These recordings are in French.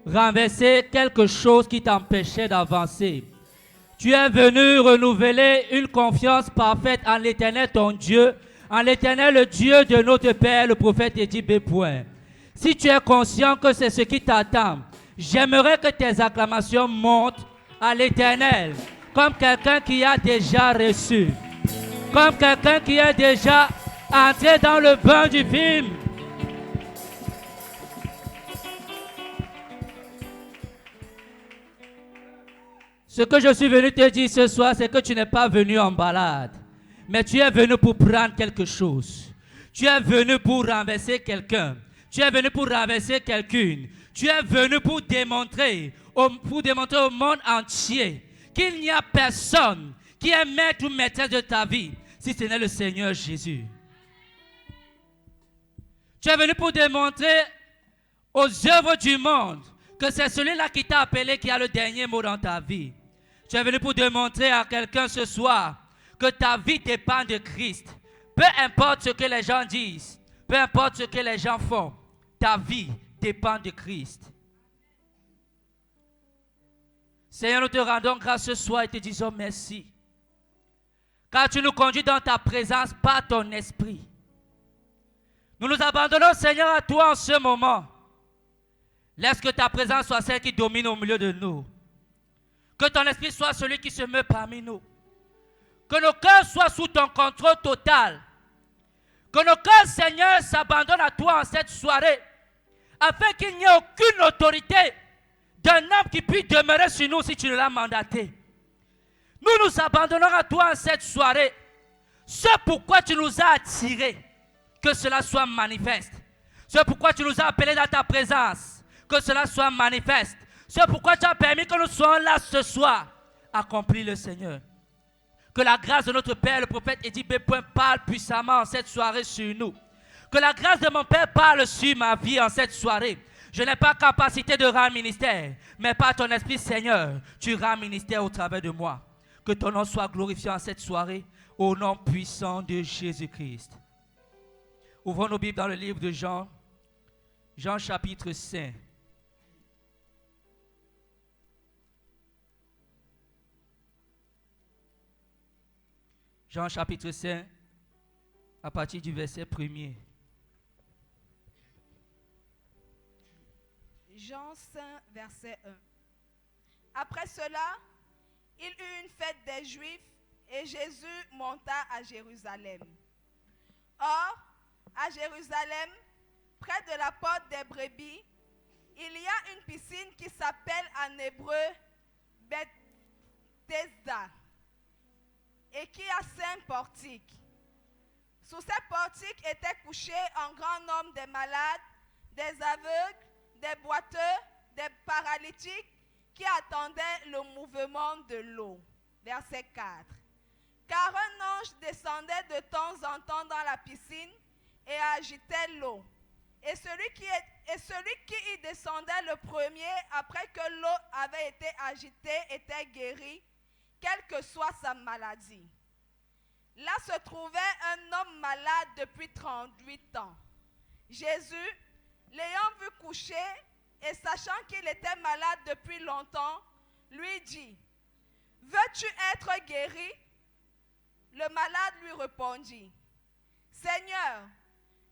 renverser quelque chose qui t'empêchait d'avancer. Tu es venu renouveler une confiance parfaite en l'Éternel ton Dieu, en l'Éternel le Dieu de notre Père, le prophète Édit B. Si tu es conscient que c'est ce qui t'attend, j'aimerais que tes acclamations montent à l'Éternel, comme quelqu'un qui a déjà reçu, comme quelqu'un qui est déjà entré dans le bain du film. Ce que je suis venu te dire ce soir, c'est que tu n'es pas venu en balade, mais tu es venu pour prendre quelque chose. Tu es venu pour renverser quelqu'un. Tu es venu pour renverser quelqu'une. Tu es venu pour démontrer au monde entier qu'il n'y a personne qui est maître ou maîtresse de ta vie, si ce n'est le Seigneur Jésus. Tu es venu pour démontrer aux œuvres du monde que c'est celui-là qui t'a appelé qui a le dernier mot dans ta vie. Tu es venu pour démontrer à quelqu'un ce soir que ta vie dépend de Christ. Peu importe ce que les gens disent, peu importe ce que les gens font, ta vie dépend de Christ. Seigneur, nous te rendons grâce ce soir et te disons merci. Car tu nous conduis dans ta présence par ton esprit. Nous nous abandonnons, Seigneur, à toi en ce moment. Laisse que ta présence soit celle qui domine au milieu de nous. Que ton esprit soit celui qui se meut parmi nous. Que nos cœurs soient sous ton contrôle total. Que nos cœurs, Seigneur, s'abandonnent à toi en cette soirée. Afin qu'il n'y ait aucune autorité d'un homme qui puisse demeurer sur nous si tu ne l'as mandaté. Nous nous abandonnons à toi en cette soirée. Ce pourquoi tu nous as attirés, que cela soit manifeste. Ce pourquoi tu nous as appelés dans ta présence, que cela soit manifeste. C'est pourquoi tu as permis que nous soyons là ce soir. Accomplis le Seigneur. Que la grâce de notre Père, le prophète Édit B. parle puissamment en cette soirée sur nous. Que la grâce de mon Père parle sur ma vie en cette soirée. Je n'ai pas capacité de rendre ministère, mais par ton esprit, Seigneur, tu rends ministère au travers de moi. Que ton nom soit glorifié en cette soirée, au nom puissant de Jésus-Christ. Ouvrons nos Bibles dans le livre de Jean, Jean chapitre 5. Jean chapitre 5, à partir du verset 1er. Jean 5, verset 1. Après cela, il eut une fête des Juifs et Jésus monta à Jérusalem. Or, à Jérusalem, près de la porte des brebis, il y a une piscine qui s'appelle en hébreu Bethesda et qui a 5 portiques. Sous ces portiques étaient couchés un grand nombre de malades, des aveugles, des boiteux, des paralytiques qui attendaient le mouvement de l'eau. Verset 4. Car un ange descendait de temps en temps dans la piscine et agitait l'eau. Et celui qui y descendait le premier, après que l'eau avait été agitée, était guéri, quelle que soit sa maladie. Là se trouvait un homme malade depuis 38 ans. Jésus, l'ayant vu coucher et sachant qu'il était malade depuis longtemps, lui dit, « Veux-tu être guéri ?» Le malade lui répondit, « Seigneur,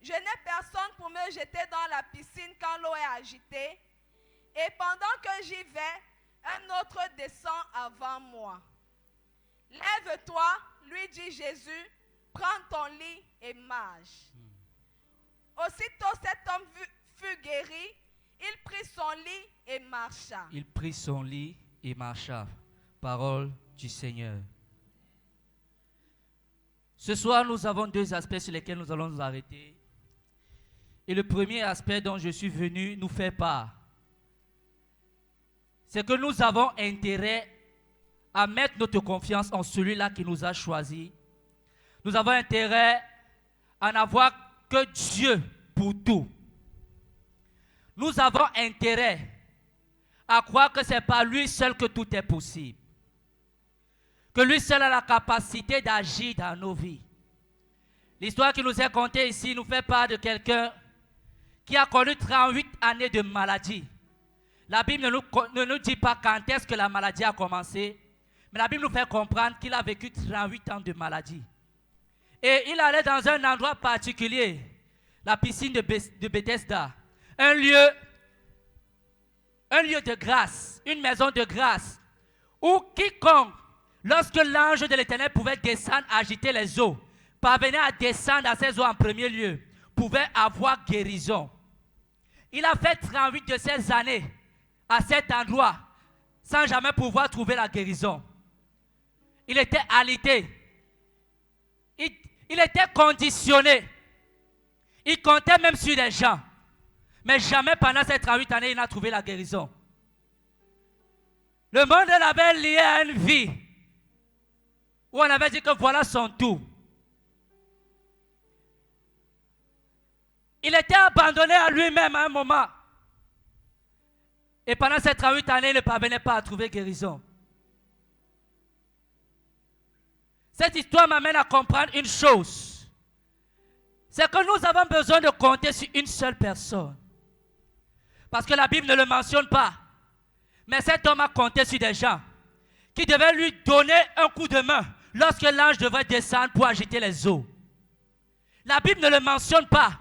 je n'ai personne pour me jeter dans la piscine quand l'eau est agitée, et pendant que j'y vais, un autre descend avant moi. Lève-toi, lui dit Jésus, prends ton lit et marche. » Aussitôt cet homme fut guéri, il prit son lit et marcha. Il prit son lit et marcha. Parole du Seigneur. Ce soir, nous avons 2 aspects sur lesquels nous allons nous arrêter. Et le premier aspect dont je suis venu nous faire part, c'est que nous avons intérêt à mettre notre confiance en celui-là qui nous a choisis. Nous avons intérêt à n'avoir que Dieu pour tout. Nous avons intérêt à croire que c'est par lui seul que tout est possible. Que lui seul a la capacité d'agir dans nos vies. L'histoire qui nous est contée ici nous fait part de quelqu'un qui a connu 38 années de maladie. La Bible ne nous dit pas quand est-ce que la maladie a commencé, mais la Bible nous fait comprendre qu'il a vécu 38 ans de maladie. Et il allait dans un endroit particulier, la piscine de Bethesda, un lieu de grâce, une maison de grâce, où quiconque, lorsque l'ange de l'Éternel pouvait descendre, agiter les eaux, parvenait à descendre à ces eaux en premier lieu, pouvait avoir guérison. Il a fait 38 de ces années à cet endroit, sans jamais pouvoir trouver la guérison. Il était alité. Il était conditionné. Il comptait même sur les gens. Mais jamais pendant ces 38 années, il n'a trouvé la guérison. Le monde l'avait lié à une vie où on avait dit que voilà son tout. Il était abandonné à lui-même à un moment. Et pendant ces 38 années, il ne parvenait pas à trouver guérison. Cette histoire m'amène à comprendre une chose. C'est que nous avons besoin de compter sur une seule personne. Parce que la Bible ne le mentionne pas. Mais cet homme a compté sur des gens qui devaient lui donner un coup de main lorsque l'ange devrait descendre pour agiter les eaux. La Bible ne le mentionne pas.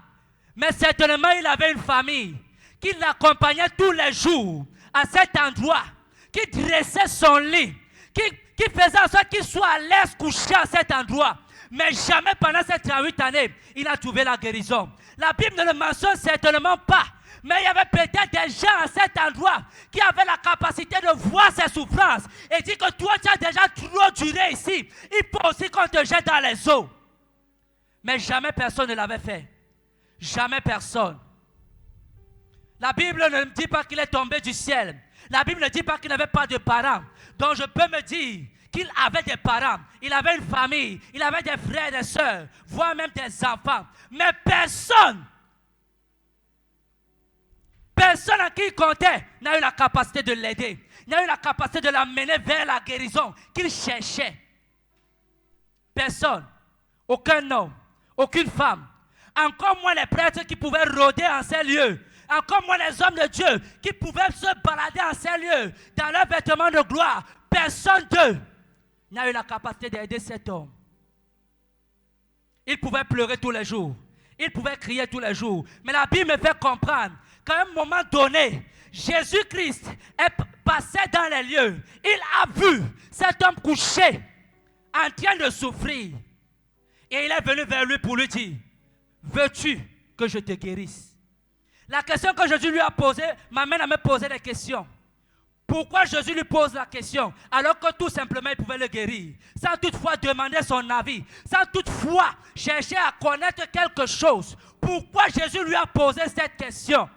Mais certainement, il avait une famille qui l'accompagnait tous les jours à cet endroit, qui dressait son lit, qui faisait en sorte qu'il soit à l'aise couché à cet endroit. Mais jamais pendant ces 38 années, il a trouvé la guérison. La Bible ne le mentionne certainement pas. Mais il y avait peut-être des gens à cet endroit qui avaient la capacité de voir ses souffrances et dire que toi, tu as déjà trop duré ici. Il faut aussi qu'on te jette dans les eaux. Mais jamais personne ne l'avait fait. Jamais personne. La Bible ne me dit pas qu'il est tombé du ciel. La Bible ne dit pas qu'il n'avait pas de parents. Donc je peux me dire qu'il avait des parents, il avait une famille, il avait des frères et des sœurs, voire même des enfants. Mais personne à qui il comptait n'a eu la capacité de l'aider, n'a eu la capacité de l'amener vers la guérison qu'il cherchait. Personne, aucun homme, aucune femme, encore moins les prêtres qui pouvaient rôder en ces lieux, encore moins les hommes de Dieu qui pouvaient se balader en ces lieux dans leurs vêtements de gloire. Personne d'eux n'a eu la capacité d'aider cet homme. Il pouvait pleurer tous les jours, il pouvait crier tous les jours, mais la Bible me fait comprendre qu'à un moment donné, Jésus-Christ est passé dans les lieux. Il a vu cet homme couché, en train de souffrir. Et il est venu vers lui pour lui dire, veux-tu que je te guérisse? La question que Jésus lui a posée m'amène à me poser des questions. Pourquoi Jésus lui pose la question alors que tout simplement il pouvait le guérir, sans toutefois demander son avis, sans toutefois chercher à connaître quelque chose? Pourquoi Jésus lui a posé cette question?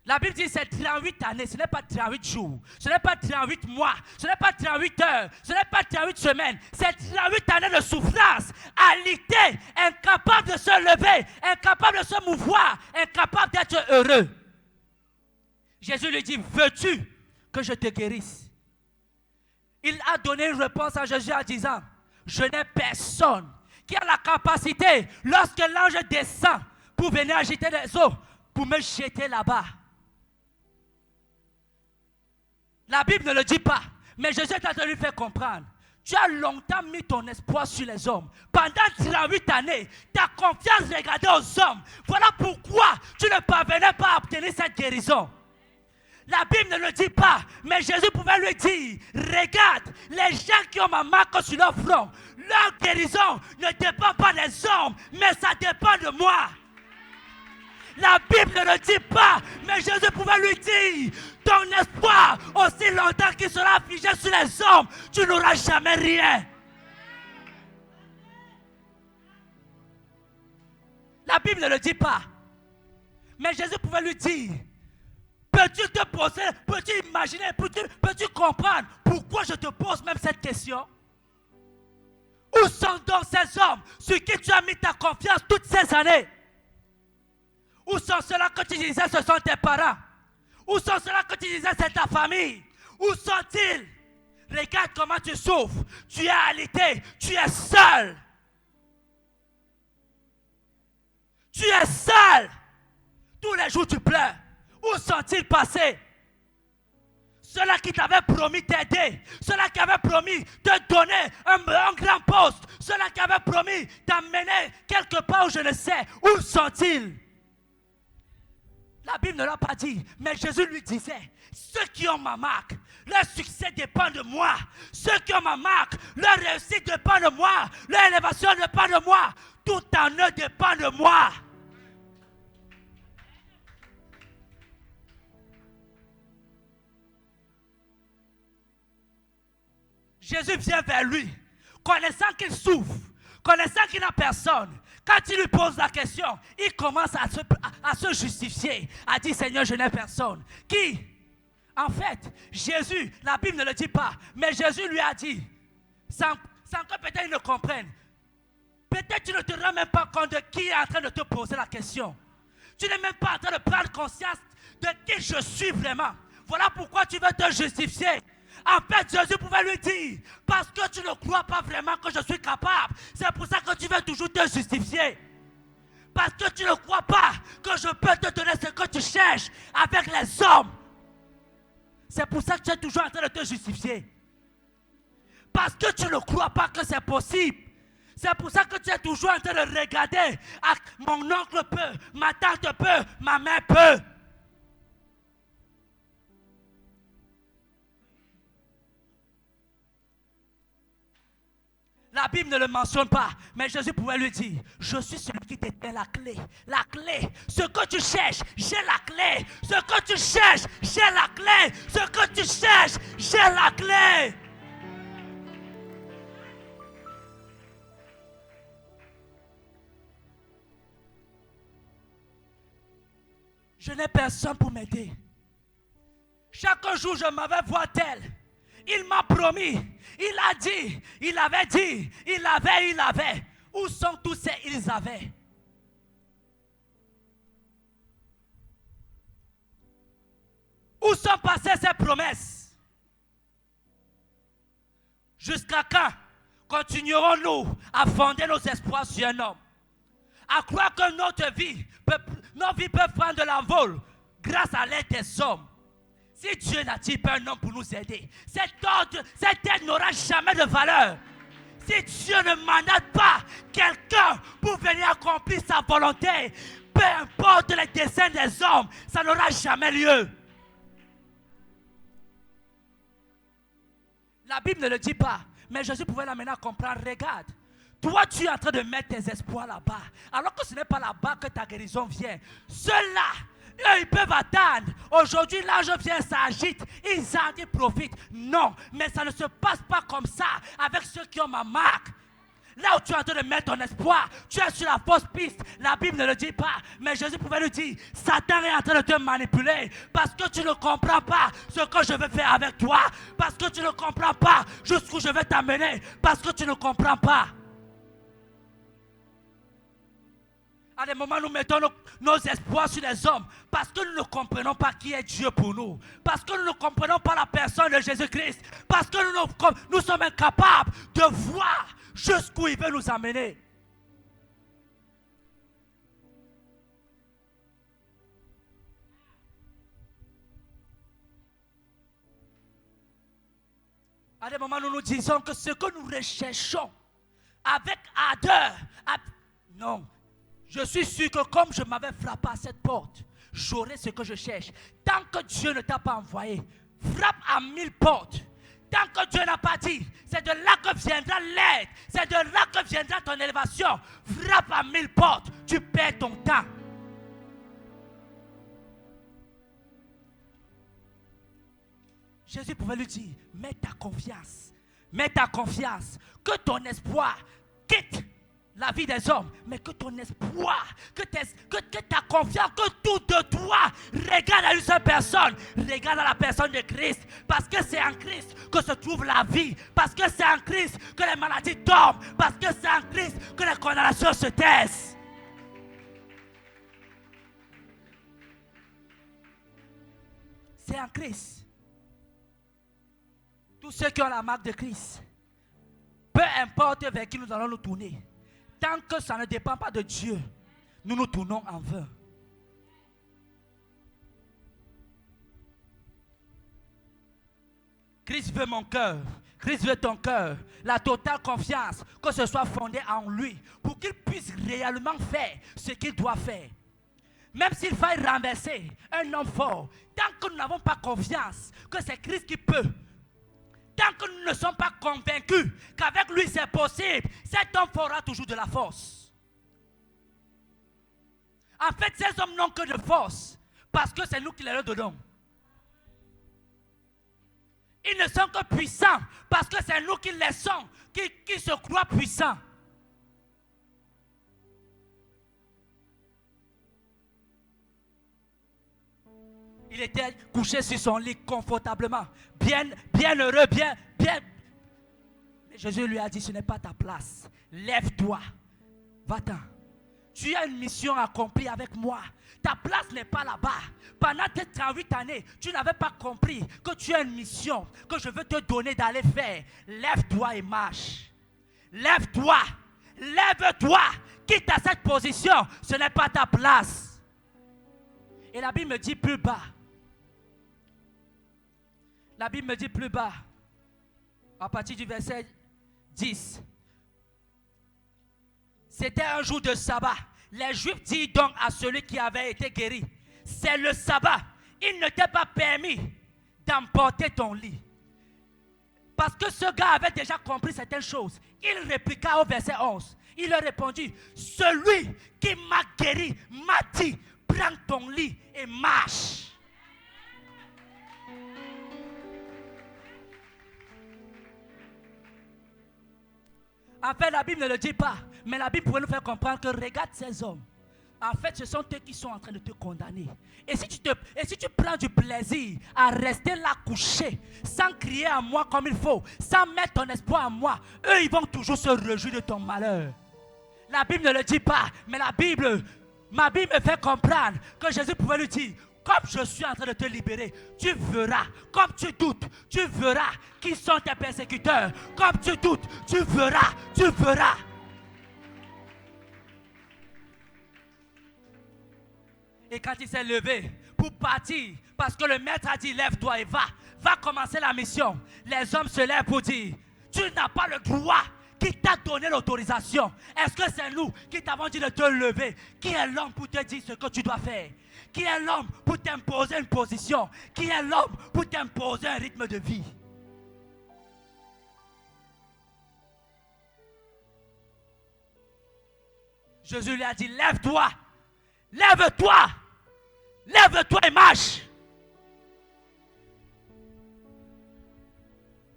La Bible dit c'est 38 années, ce n'est pas 38 jours, ce n'est pas 38 mois, ce n'est pas 38 heures, ce n'est pas 38 semaines, c'est 38 années de souffrance, alité, incapable de se lever, incapable de se mouvoir, incapable d'être heureux. Jésus lui dit, veux-tu que je te guérisse? Il a donné une réponse à Jésus en disant, je n'ai personne qui a la capacité, lorsque l'ange descend pour venir agiter les eaux, pour me jeter là-bas. La Bible ne le dit pas, mais Jésus est en train de lui faire comprendre. Tu as longtemps mis ton espoir sur les hommes. Pendant 38 années, ta confiance regardait aux hommes. Voilà pourquoi tu ne parvenais pas à obtenir cette guérison. La Bible ne le dit pas, mais Jésus pouvait lui dire, regarde, les gens qui ont ma marque sur leur front, leur guérison ne dépend pas des hommes, mais ça dépend de moi. La Bible ne le dit pas, mais Jésus pouvait lui dire, ton espoir, aussi longtemps qu'il sera figé sur les hommes, tu n'auras jamais rien. La Bible ne le dit pas, mais Jésus pouvait lui dire, peux-tu te poser, peux-tu imaginer, peux-tu comprendre pourquoi je te pose même cette question? Où sont donc ces hommes sur qui tu as mis ta confiance toutes ces années? Où sont ceux-là que tu disais ce sont tes parents? Où sont ceux-là que tu disais c'est ta famille? Où sont-ils? Regarde comment tu souffres. Tu es alité, tu es seul. Tu es seul. Tous les jours tu pleures. Où sont-ils passés? Ceux-là qui t'avaient promis t'aider, ceux-là qui avaient promis te donner un grand poste, ceux-là qui avaient promis t'amener quelque part où je ne sais, où sont-ils? La Bible ne l'a pas dit, mais Jésus lui disait, ceux qui ont ma marque, leur succès dépend de moi. Ceux qui ont ma marque, leur réussite dépend de moi. Leur élévation dépend de moi. Tout en eux dépend de moi. Jésus vient vers lui, connaissant qu'il souffre, connaissant qu'il n'a personne. Quand il lui pose la question, il commence à se justifier, à dire Seigneur, je n'ai personne. Qui? En fait, Jésus, la Bible ne le dit pas, mais Jésus lui a dit, sans que peut-être il ne comprenne, peut-être tu ne te rends même pas compte de qui est en train de te poser la question. Tu n'es même pas en train de prendre conscience de qui je suis vraiment. Voilà pourquoi tu veux te justifier. En fait, Jésus pouvait lui dire, parce que tu ne crois pas vraiment que je suis capable, c'est pour ça que tu veux toujours te justifier. Parce que tu ne crois pas que je peux te donner ce que tu cherches avec les hommes. C'est pour ça que tu es toujours en train de te justifier. Parce que tu ne crois pas que c'est possible. C'est pour ça que tu es toujours en train de regarder. Ah, mon oncle peut, ma tante peut, ma mère peut. La Bible ne le mentionne pas, mais Jésus pouvait lui dire, je suis celui qui détient la clé. La clé, ce que tu cherches, j'ai la clé. Ce que tu cherches, j'ai la clé. Ce que tu cherches, j'ai la clé. Je n'ai personne pour m'aider. Chaque jour, je m'avais voir tel. Il m'a promis, il a dit, il avait dit, il avait. Où sont tous ces ils avaient? Où sont passées ces promesses? Jusqu'à quand continuerons-nous à fonder nos espoirs sur un homme? À croire que nos vies peuvent prendre de l'envol grâce à l'aide des hommes. Si Dieu n'attire pas un homme pour nous aider, cette aide n'aura jamais de valeur. Si Dieu ne mandate pas quelqu'un pour venir accomplir sa volonté, peu importe les desseins des hommes, ça n'aura jamais lieu. La Bible ne le dit pas, mais Jésus pouvait l'amener à comprendre. Regarde, toi tu es en train de mettre tes espoirs là-bas, alors que ce n'est pas là-bas que ta guérison vient. Ceux-là, eux, ils peuvent attendre. Aujourd'hui, l'ange vient, s'agite, ils profitent. Non, mais ça ne se passe pas comme ça avec ceux qui ont ma marque. Là où tu es en train de mettre ton espoir, tu es sur la fausse piste. La Bible ne le dit pas, mais Jésus pouvait lui dire, Satan est en train de te manipuler parce que tu ne comprends pas ce que je vais faire avec toi, parce que tu ne comprends pas jusqu'où je vais t'amener, parce que tu ne comprends pas. À des moments, nous mettons nos espoirs sur les hommes parce que nous ne comprenons pas qui est Dieu pour nous. Parce que nous ne comprenons pas la personne de Jésus-Christ. Parce que nous sommes incapables de voir jusqu'où il veut nous amener. À des moments, nous nous disons que ce que nous recherchons avec ardeur, non. Je suis sûr que comme je m'avais frappé à cette porte, j'aurai ce que je cherche. Tant que Dieu ne t'a pas envoyé, frappe à 1000 portes. Tant que Dieu n'a pas dit, c'est de là que viendra l'aide. C'est de là que viendra ton élévation. Frappe à 1000 portes, tu perds ton temps. Jésus pouvait lui dire, mets ta confiance. Mets ta confiance. Que ton espoir quitte la vie des hommes, mais que ton espoir, que ta confiance, que tout de toi regarde à une seule personne, regarde à la personne de Christ, parce que c'est en Christ que se trouve la vie, parce que c'est en Christ que les maladies tombent, parce que c'est en Christ que les condamnations se taisent. C'est en Christ. Tous ceux qui ont la marque de Christ, peu importe vers qui nous allons nous tourner, tant que ça ne dépend pas de Dieu, nous nous tournons en vain. Christ veut mon cœur. Christ veut ton cœur. La totale confiance, que ce soit fondé en lui, pour qu'il puisse réellement faire ce qu'il doit faire. Même s'il faille renverser un homme fort, tant que nous n'avons pas confiance que c'est Christ qui peut, tant que nous ne sommes pas convaincus qu'avec lui c'est possible, cet homme fera toujours de la force. En fait, ces hommes n'ont que de force parce que c'est nous qui les leur donnons. Ils ne sont que puissants parce que c'est nous qui les sommes, qui se croient puissants. Il était couché sur son lit confortablement, bien heureux, bien. Mais Jésus lui a dit, ce n'est pas ta place. Lève-toi, va-t'en. Tu as une mission accomplie avec moi. Ta place n'est pas là-bas. Pendant tes 38 années, tu n'avais pas compris que tu as une mission que je veux te donner d'aller faire. Lève-toi et marche. Lève-toi. Lève-toi. Quitte à cette position. Ce n'est pas ta place. Et la Bible me dit plus bas. La Bible me dit plus bas. À partir du verset 10. C'était un jour de sabbat. Les Juifs dirent donc à celui qui avait été guéri, c'est le sabbat. Il ne t'est pas permis d'emporter ton lit. Parce que ce gars avait déjà compris certaines choses. Il répliqua au verset 11. Il leur répondit, celui qui m'a guéri m'a dit, prends ton lit et marche. En fait, la Bible ne le dit pas, mais la Bible pourrait nous faire comprendre que regarde ces hommes. En fait, ce sont eux qui sont en train de te condamner. Et si tu prends du plaisir à rester là couché, sans crier à moi comme il faut, sans mettre ton espoir en moi, eux, ils vont toujours se réjouir de ton malheur. La Bible ne le dit pas, mais ma Bible me fait comprendre que Jésus pouvait lui dire, comme je suis en train de te libérer, tu verras, comme tu doutes, tu verras qui sont tes persécuteurs. Comme tu doutes, tu verras, tu verras. Et quand il s'est levé pour partir, parce que le maître a dit, lève-toi et va commencer la mission. Les hommes se lèvent pour dire, tu n'as pas le droit. Qui t'a donné l'autorisation? Est-ce que c'est nous qui t'avons dit de te lever? Qui est l'homme pour te dire ce que tu dois faire? Qui est l'homme pour t'imposer une position? Qui est l'homme pour t'imposer un rythme de vie? Jésus lui a dit, lève-toi, lève-toi, lève-toi et marche.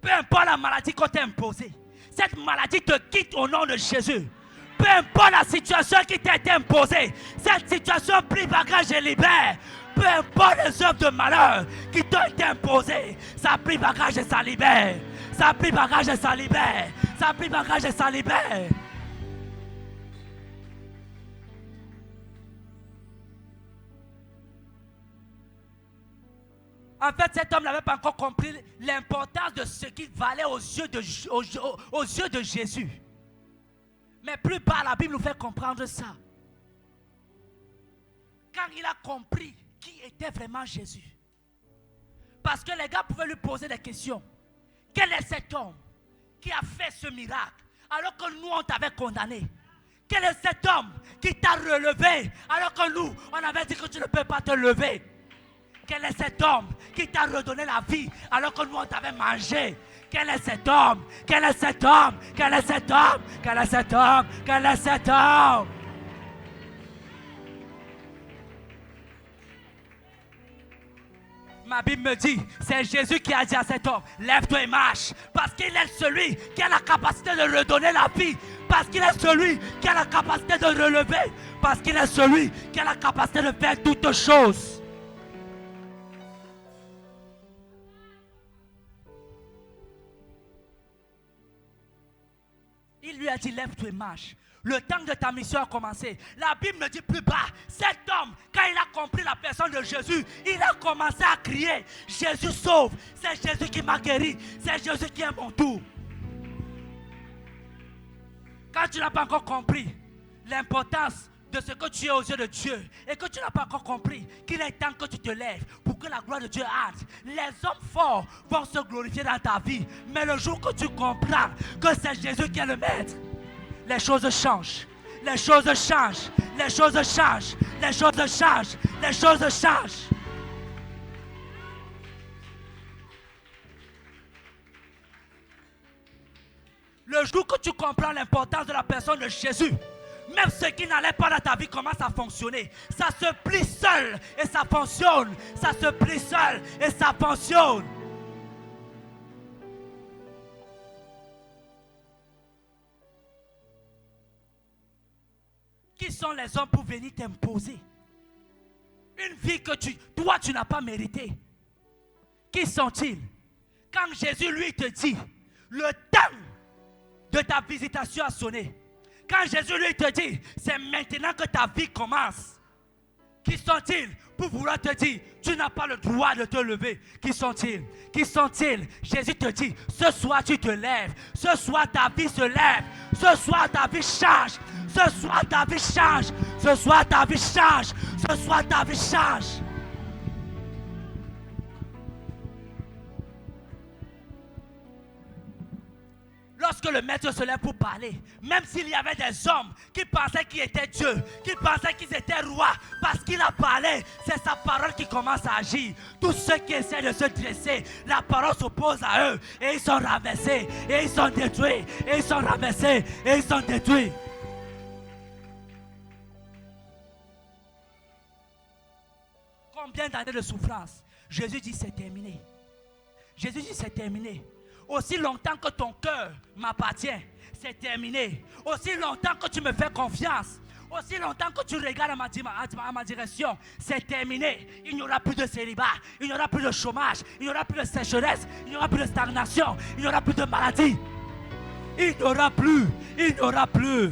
Peu importe la maladie qu'on t'a imposée, cette maladie te quitte au nom de Jésus. Peu importe la situation qui t'a été imposée, cette situation prie bagage et libère. Peu importe les œuvres de malheur qui t'ont été imposées, ça prie bagage et ça libère. Ça prie bagage et ça libère. Ça prie bagage et ça libère. En fait, cet homme n'avait pas encore compris l'importance de ce qu'il valait aux yeux de Jésus. Mais plus bas, la Bible nous fait comprendre ça. Quand il a compris qui était vraiment Jésus. Parce que les gars pouvaient lui poser des questions. Quel est cet homme qui a fait ce miracle alors que nous, on t'avait condamné? Quel est cet homme qui t'a relevé alors que nous, on avait dit que tu ne peux pas te lever? Quel est cet homme qui t'a redonné la vie alors que nous on t'avait mangé? Quel est cet homme? Quel est cet homme? Quel est cet homme? Quel est cet homme? Quel est cet homme? Ma Bible me dit, c'est Jésus qui a dit à cet homme, lève-toi et marche. Parce qu'il est celui qui a la capacité de redonner la vie. Parce qu'il est celui qui a la capacité de relever. Parce qu'il est celui qui a la capacité de faire toutes choses. Il lui a dit, lève-toi et marche. Le temps de ta mission a commencé. La Bible me dit plus bas, cet homme, quand il a compris la personne de Jésus, il a commencé à crier, Jésus sauve, c'est Jésus qui m'a guéri, c'est Jésus qui est mon tour. Quand tu n'as pas encore compris l'importance de ce que tu es aux yeux de Dieu et que tu n'as pas encore compris qu'il est temps que tu te lèves pour que la gloire de Dieu entre. Les hommes forts vont se glorifier dans ta vie, mais le jour que tu comprends que c'est Jésus qui est le maître, les choses changent. Les choses changent. Les choses changent. Les choses changent. Les choses changent. Le jour que tu comprends l'importance de la personne de Jésus, même ce qui n'allait pas dans ta vie commence à fonctionner. Ça se plie seul et ça fonctionne. Ça se plie seul et ça fonctionne. Qui sont les hommes pour venir t'imposer une vie que toi tu n'as pas méritée? Qui sont-ils? Quand Jésus lui te dit, le temps de ta visitation a sonné. Quand Jésus lui te dit, c'est maintenant que ta vie commence. Qui sont-ils pour vouloir te dire, tu n'as pas le droit de te lever? Qui sont-ils? Qui sont-ils? Jésus te dit, ce soir tu te lèves. Ce soir ta vie se lève. Ce soir ta vie change. Ce soir ta vie change. Ce soir ta vie change. Ce soir ta vie change. Lorsque le maître se lève pour parler, même s'il y avait des hommes qui pensaient qu'il était Dieu, qui pensaient qu'ils étaient rois, parce qu'il a parlé, c'est sa parole qui commence à agir. Tous ceux qui essaient de se dresser, la parole s'oppose à eux, et ils sont rabaissés, et ils sont détruits, et ils sont rabaissés, et ils sont détruits. Combien d'années de souffrance? Jésus dit c'est terminé. Jésus dit c'est terminé. Aussi longtemps que ton cœur m'appartient, c'est terminé. Aussi longtemps que tu me fais confiance, aussi longtemps que tu regardes à ma direction, c'est terminé. Il n'y aura plus de célibat, il n'y aura plus de chômage, il n'y aura plus de sécheresse, il n'y aura plus de stagnation, il n'y aura plus de maladie. Il n'y aura plus, il n'y aura plus.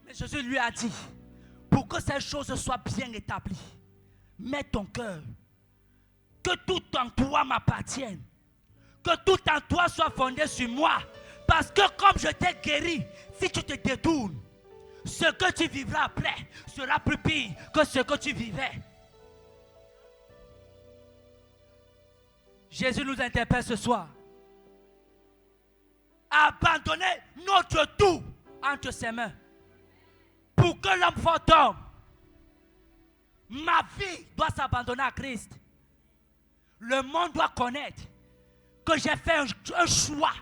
Mais Jésus lui a dit, pour que ces choses soient bien établies, mets ton cœur, que tout en toi m'appartienne, que tout en toi soit fondé sur moi, parce que comme je t'ai guéri, si tu te détournes, ce que tu vivras après sera plus pire que ce que tu vivais. Jésus nous interpelle ce soir à abandonner notre tout entre ses mains. Pour que l'homme fort tombe, ma vie doit s'abandonner à Christ. Le monde doit connaître que j'ai fait un choix.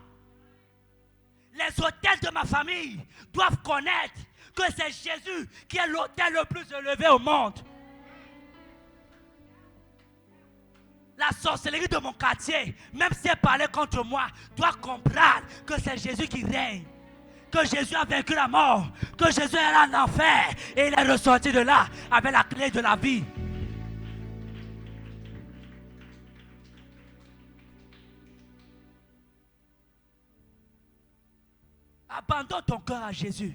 Les autels de ma famille doivent connaître que c'est Jésus qui est l'autel le plus élevé au monde. La sorcellerie de mon quartier, même si elle parlait contre moi, doit comprendre que c'est Jésus qui règne. Que Jésus a vaincu la mort, que Jésus est allé en enfer et il est ressorti de là avec la clé de la vie. Abandonne ton cœur à Jésus.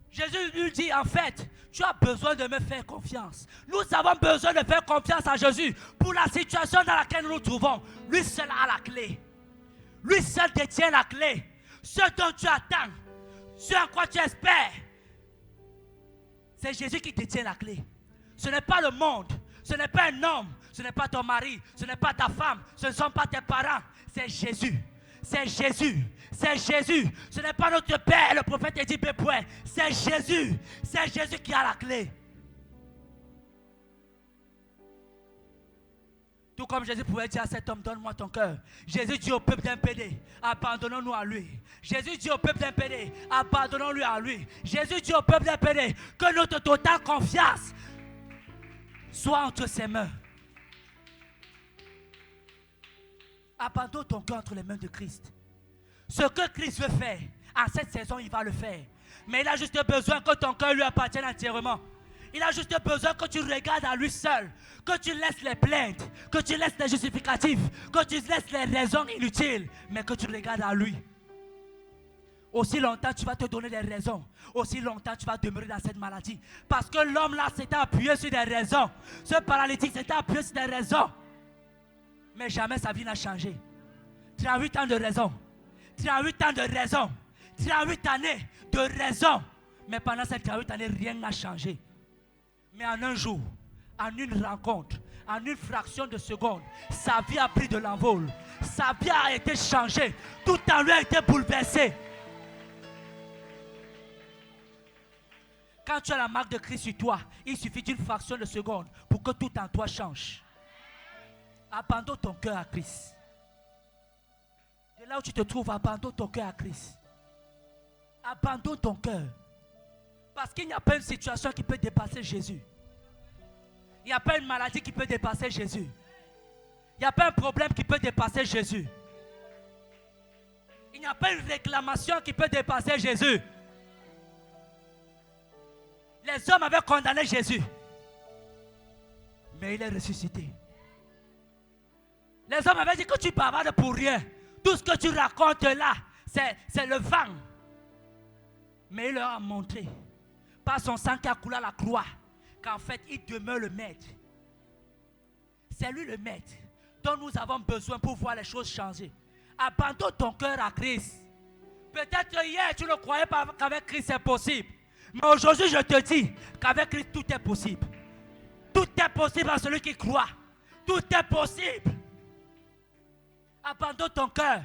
Jésus lui dit, en fait, tu as besoin de me faire confiance. Nous avons besoin de faire confiance à Jésus pour la situation dans laquelle nous nous trouvons. Lui seul a la clé. Lui seul détient la clé. Ce dont tu attends, ce en quoi tu espères, c'est Jésus qui détient la clé. Ce n'est pas le monde, ce n'est pas un homme, ce n'est pas ton mari, ce n'est pas ta femme, ce ne sont pas tes parents, c'est Jésus. C'est Jésus, c'est Jésus. Ce n'est pas notre père, le prophète Édith Bépoué. C'est Jésus qui a la clé. Tout comme Jésus pouvait dire à cet homme, donne-moi ton cœur. Jésus dit au peuple d'un PD, abandonnons-nous à lui. Jésus dit au peuple d'un PD, abandonnons-lui à lui. Jésus dit au peuple d'un PD, que notre totale confiance soit entre ses mains. Abandonne ton cœur entre les mains de Christ. Ce que Christ veut faire, en cette saison, il va le faire. Mais il a juste besoin que ton cœur lui appartienne entièrement. Il a juste besoin que tu regardes à lui seul, que tu laisses les plaintes, que tu laisses les justificatifs, que tu laisses les raisons inutiles, mais que tu regardes à lui. Aussi longtemps tu vas te donner des raisons, aussi longtemps tu vas demeurer dans cette maladie. Parce que l'homme là s'était appuyé sur des raisons. Ce paralytique s'était appuyé sur des raisons. Mais jamais sa vie n'a changé. 38 ans de raison. 38 ans de raison. 38 années de raison. Mais pendant ces 38 années, rien n'a changé. Mais en un jour, en une rencontre, en une fraction de seconde, sa vie a pris de l'envol. Sa vie a été changée. Tout en lui a été bouleversé. Quand tu as la marque de Christ sur toi, il suffit d'une fraction de seconde pour que tout en toi change. Abandonne ton cœur à Christ. De là où tu te trouves, abandonne ton cœur à Christ. Abandonne ton cœur. Parce qu'il n'y a pas une situation qui peut dépasser Jésus. Il n'y a pas une maladie qui peut dépasser Jésus. Il n'y a pas un problème qui peut dépasser Jésus. Il n'y a pas une réclamation qui peut dépasser Jésus. Les hommes avaient condamné Jésus. Mais il est ressuscité. Les hommes avaient dit que tu bavardes pour rien. Tout ce que tu racontes là, c'est le vent. Mais il leur a montré, par son sang qui a coulé à la croix, qu'en fait, il demeure le maître. C'est lui le maître dont nous avons besoin pour voir les choses changer. Abandonne ton cœur à Christ. Peut-être hier, tu ne croyais pas qu'avec Christ c'est possible. Mais aujourd'hui, je te dis qu'avec Christ, tout est possible. Tout est possible à celui qui croit. Tout est possible. Abandonne ton cœur.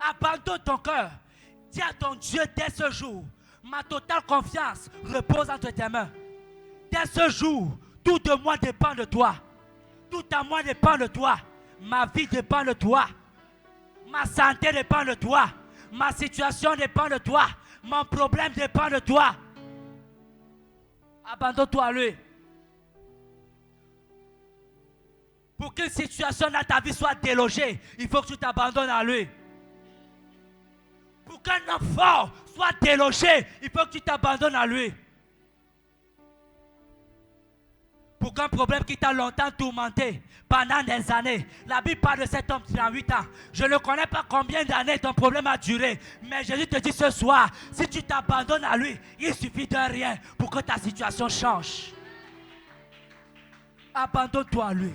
Abandonne ton cœur. Dis à ton Dieu dès ce jour, ma totale confiance repose entre tes mains. Dès ce jour, tout de moi dépend de toi. Tout à moi dépend de toi. Ma vie dépend de toi. Ma santé dépend de toi. Ma situation dépend de toi. Mon problème dépend de toi. Abandonne-toi à lui. Pour qu'une situation dans ta vie soit délogée, il faut que tu t'abandonnes à lui. Pour qu'un homme fort soit délogé, il faut que tu t'abandonnes à lui. Pour qu'un problème qui t'a longtemps tourmenté pendant des années, la Bible parle de cet homme de 38 ans. Je ne connais pas combien d'années ton problème a duré, mais Jésus te dit ce soir, si tu t'abandonnes à lui, il suffit de rien pour que ta situation change. Abandonne-toi à lui.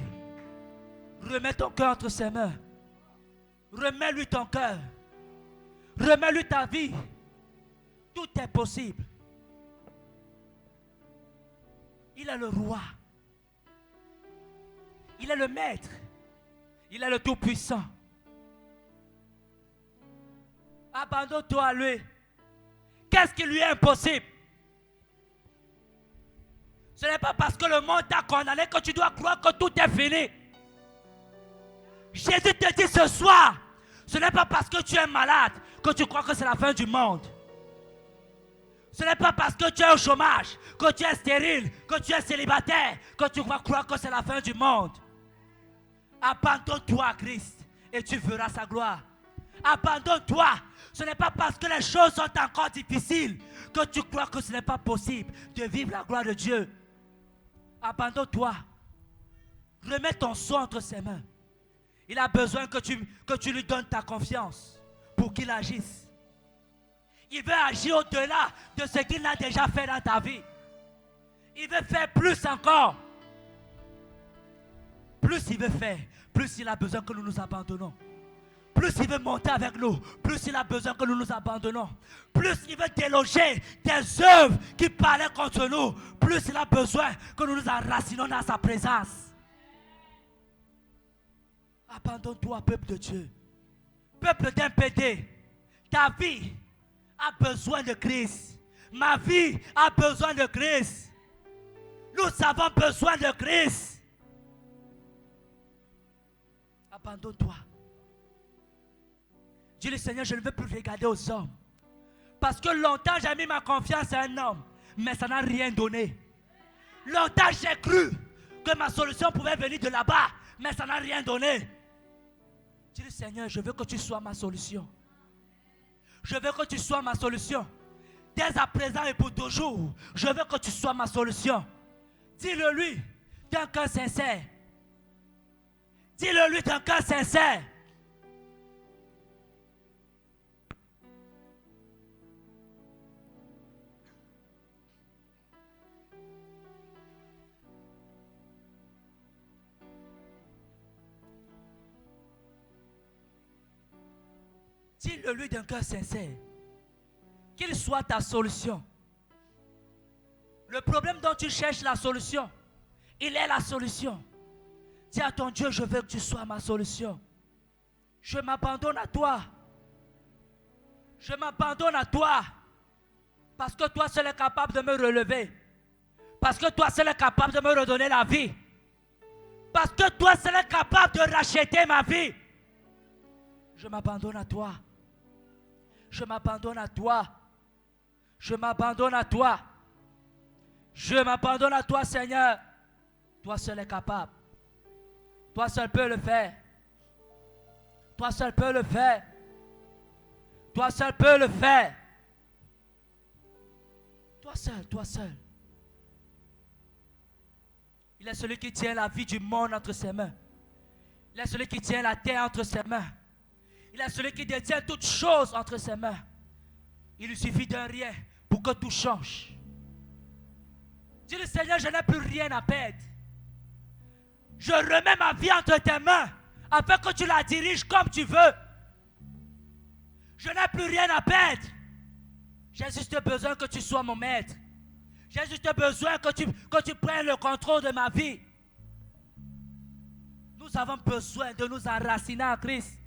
Remets ton cœur entre ses mains. Remets-lui ton cœur. Remets-lui ta vie. Tout est possible. Il est le roi. Il est le maître. Il est le tout-puissant. Abandonne-toi à lui. Qu'est-ce qui lui est impossible? Ce n'est pas parce que le monde t'a condamné que tu dois croire que tout est fini. Jésus te dit ce soir, ce n'est pas parce que tu es malade que tu crois que c'est la fin du monde. Ce n'est pas parce que tu es au chômage, que tu es stérile, que tu es célibataire, que tu vas croire que c'est la fin du monde. Abandonne-toi à Christ et tu verras sa gloire. Abandonne-toi. Ce n'est pas parce que les choses sont encore difficiles que tu crois que ce n'est pas possible de vivre la gloire de Dieu. Abandonne-toi. Remets ton sceau entre ses mains. Il a besoin que tu lui donnes ta confiance pour qu'il agisse. Il veut agir au-delà de ce qu'il a déjà fait dans ta vie. Il veut faire plus encore. Plus il veut faire, plus il a besoin que nous nous abandonnons. Plus il veut monter avec nous, plus il a besoin que nous nous abandonnons. Plus il veut déloger des œuvres qui parlaient contre nous, plus il a besoin que nous nous enracinons dans sa présence. Abandonne-toi, peuple de Dieu. Peuple d'MPD, ta vie a besoin de Christ. Ma vie a besoin de Christ. Nous avons besoin de Christ. Abandonne-toi. Dis-le, Seigneur, je ne veux plus regarder aux hommes. Parce que longtemps j'ai mis ma confiance à un homme, mais ça n'a rien donné. Longtemps j'ai cru que ma solution pouvait venir de là-bas, mais ça n'a rien donné. Dis-le, Seigneur, je veux que tu sois ma solution. Je veux que tu sois ma solution. Dès à présent et pour toujours, je veux que tu sois ma solution. Dis-le lui d'un cœur sincère. Dis-le lui d'un cœur sincère. Dis-le-lui d'un cœur sincère. Qu'il soit ta solution. Le problème dont tu cherches la solution, il est la solution. Dis à ton Dieu, je veux que tu sois ma solution. Je m'abandonne à toi. Je m'abandonne à toi. Parce que toi seul es capable de me relever. Parce que toi seul es capable de me redonner la vie. Parce que toi seul es capable de racheter ma vie. Je m'abandonne à toi. Je m'abandonne à toi. Je m'abandonne à toi. Je m'abandonne à toi, Seigneur. Toi seul es capable. Toi seul peux le faire. Toi seul peux le faire. Toi seul peux le faire. Toi seul, toi seul. Il est celui qui tient la vie du monde entre ses mains. Il est celui qui tient la terre entre ses mains. Il est celui qui détient toutes choses entre ses mains. Il lui suffit d'un rien pour que tout change. Dis-le, Seigneur, je n'ai plus rien à perdre. Je remets ma vie entre tes mains afin que tu la diriges comme tu veux. Je n'ai plus rien à perdre. J'ai juste besoin que tu sois mon maître. J'ai juste besoin que tu prennes le contrôle de ma vie. Nous avons besoin de nous enraciner en Christ.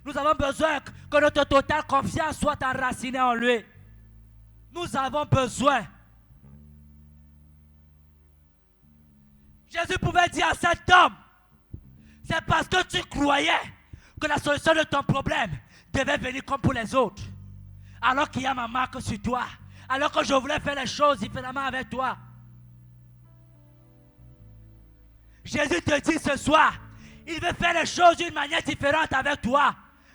Nous avons besoin que notre totale confiance soit enracinée en lui. Nous avons besoin. Jésus pouvait dire à cet homme, c'est parce que tu croyais que la solution de ton problème devait venir comme pour les autres. Alors qu'il y a ma marque sur toi. Alors que je voulais faire les choses différemment avec toi. Jésus te dit ce soir, il veut faire les choses d'une manière différente avec toi.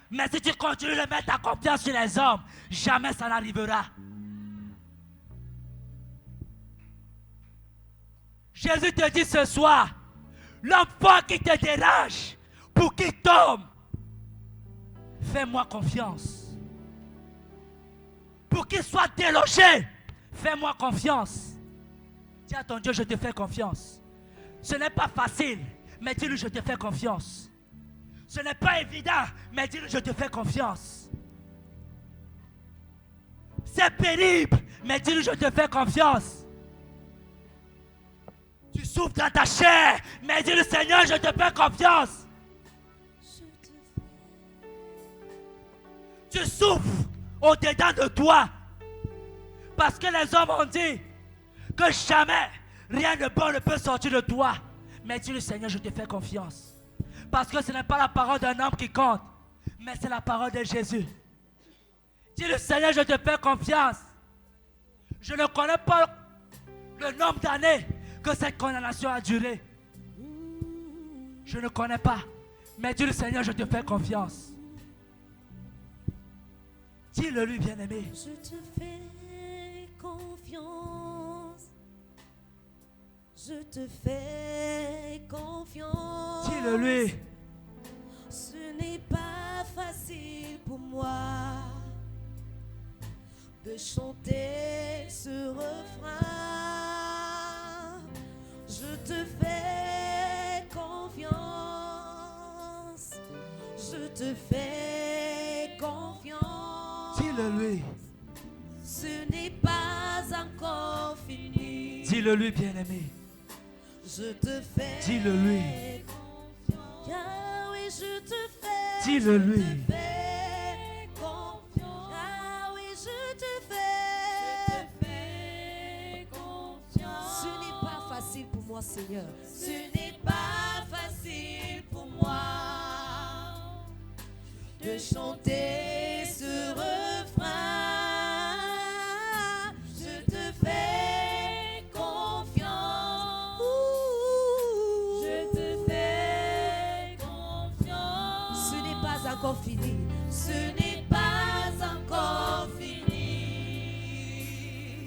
Mais si tu continues de mettre ta confiance sur les hommes, jamais ça n'arrivera. Jésus te dit ce soir, l'enfant qui te dérange, pour qu'il tombe, fais-moi confiance. Pour qu'il soit délogé, fais-moi confiance. Dis à ton Dieu, je te fais confiance. Ce n'est pas facile, mais dis-lui, je te fais confiance. Ce n'est pas évident, mais dis-lui, je te fais confiance. C'est pénible, mais dis-lui, je te fais confiance. Tu souffres dans ta chair, mais dis-lui, Seigneur, je te fais confiance. Tu souffres au-dedans de toi. Parce que les hommes ont dit que jamais rien de bon ne peut sortir de toi. Mais dis-le, Seigneur, je te fais confiance. Parce que ce n'est pas la parole d'un homme qui compte, mais c'est la parole de Jésus. Dis-le, Seigneur, je te fais confiance. Je ne connais pas le nombre d'années que cette condamnation a duré. Je ne connais pas. Mais dis-le, Seigneur, je te fais confiance. Dis-le lui, bien-aimé. Je te fais confiance. Je te fais confiance. Dis-le lui. Ce n'est pas facile pour moi de chanter ce refrain. Je te fais confiance. Je te fais confiance. Dis-le lui. Ce n'est pas encore fini. Dis-le lui, bien-aimé. Je te fais. Dis-le lui. confiance. Yahweh, je te fais. Dis-le lui. Je te fais confiance. Yahweh, je te fais confiance. Ce n'est pas facile pour moi, Seigneur. Ce n'est pas facile pour moi de chanter ce refrain. Je te fais confiance. Je te fais confiance. Ce n'est pas encore fini. Ce n'est pas encore fini.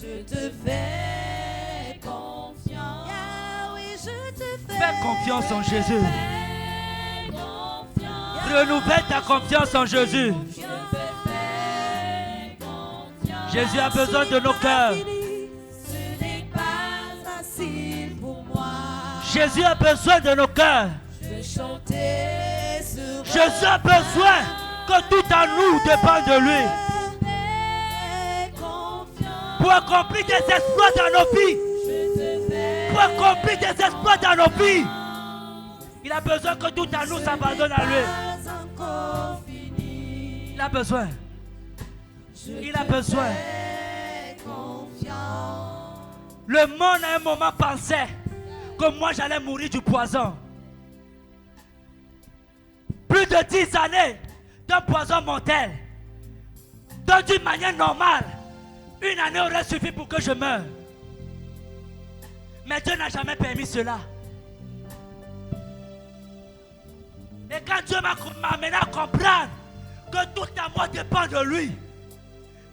Je te fais confiance. Yahweh, je te Fais confiance en Jésus. fais confiance. Renouvelle ta confiance en Jésus. Je te fais confiance. Jésus a besoin de nos cœurs. Ce n'est pas facile pour moi Jésus a besoin de nos cœurs. de chanter ce Jésus a besoin que tout en nous dépend de lui. Pour accomplir des exploits dans nos vies. Pour accomplir des exploits dans nos vies. Il a besoin que tout en nous s'abandonne à lui. Il a besoin. Il a besoin. Le monde à un moment pensait que moi j'allais mourir du poison. Plus de 10 années d'un poison mortel. Donc d'une manière normale, une année aurait suffi pour que je meure. Mais Dieu n'a jamais permis cela. Et quand Dieu m'a amené à comprendre que tout à moi dépend de lui,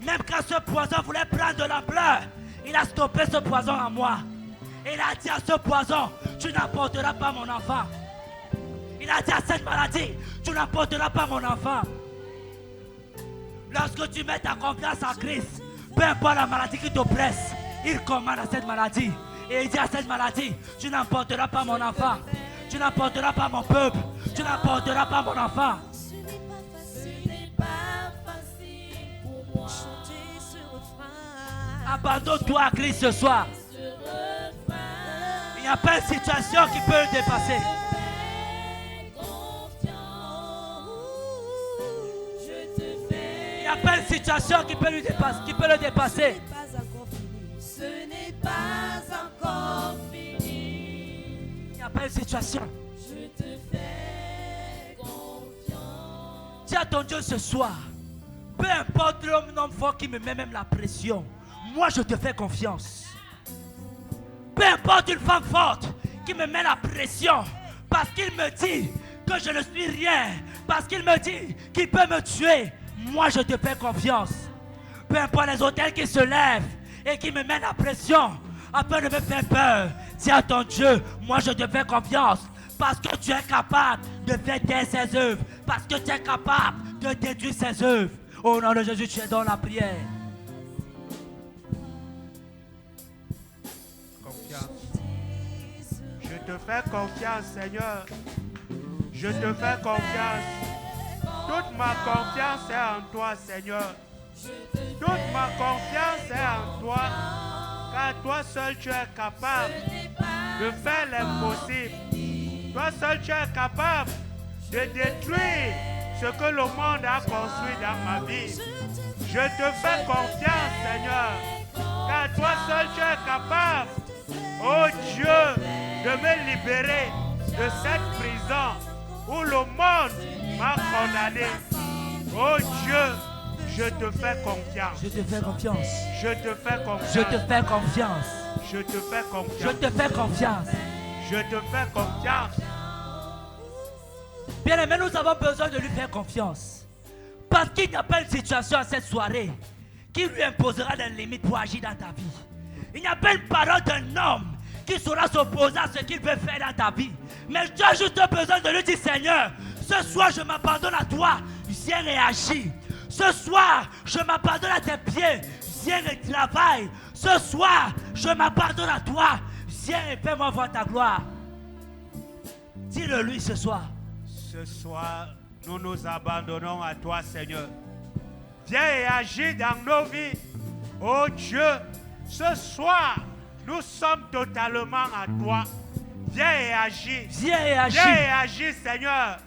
même quand ce poison voulait prendre de l'ampleur, il a stoppé ce poison en moi. Et il a dit à ce poison, tu n'emporteras pas mon enfant. Il a dit à cette maladie, tu n'emporteras pas mon enfant. Lorsque tu mets ta confiance en Christ, peu importe la maladie qui t'oppresse, il commande à cette maladie. Et il dit à cette maladie, tu n'emporteras pas mon enfant. Tu n'emporteras pas mon peuple. Tu n'emporteras pas mon enfant. Ce n'est pas facile pour moi chanter ce refrain. Abandonne-toi à Christ ce soir. Il n'y a pas une situation qui peut le dépasser. Il n'y a pas une situation qui peut le dépasser. Ce n'est pas encore fini. Il n'y a pas une situation. Je te fais confiance. Dis à ton Dieu ce soir, peu importe l'homme fort qui me met même la pression, moi je te fais confiance. Peu importe une femme forte qui me met la pression parce qu'il me dit que je ne suis rien, parce qu'il me dit qu'il peut me tuer, moi je te fais confiance. Peu importe les hôtels qui se lèvent et qui me mettent la pression afin de me faire peur, dis à ton Dieu, moi je te fais confiance. Parce que tu es capable de faire taire ses œuvres. Parce que tu es capable de détruire ses œuvres. Au nom de Jésus, tu es dans la prière. Confiance. Je te fais confiance, Seigneur. Je te fais confiance. Toute ma confiance est en toi, Seigneur. Toute ma confiance est en toi. Car toi seul, tu es capable de faire l'impossible. Toi seul, tu es capable de détruire ce que le monde a construit dans ma vie. Je te fais confiance, Seigneur, car toi seul, tu es capable, oh Dieu, de me libérer de cette prison où le monde m'a condamné. Oh Dieu, je te fais confiance. Je te fais confiance. Je te fais confiance. Je te fais confiance. Je te fais confiance. Je te fais confiance. Je te fais confiance. Bien-aimé, nous avons besoin de lui faire confiance. Parce qu'il n'y a pas une situation à cette soirée qui lui imposera des limites pour agir dans ta vie. Il n'y a pas une parole d'un homme qui saura s'opposer à ce qu'il veut faire dans ta vie. Mais tu as juste besoin de lui dire, Seigneur, ce soir je m'abandonne à toi, viens et agis. Ce soir, je m'abandonne à tes pieds, viens et travaille. Ce soir, je m'abandonne à toi, viens et fais-moi voir ta gloire. Dis-le lui ce soir. Ce soir, nous nous abandonnons à toi, Seigneur. Viens et agis dans nos vies. Oh Dieu, ce soir, nous sommes totalement à toi. Viens et agis. Viens et agis. Viens et agis, Seigneur.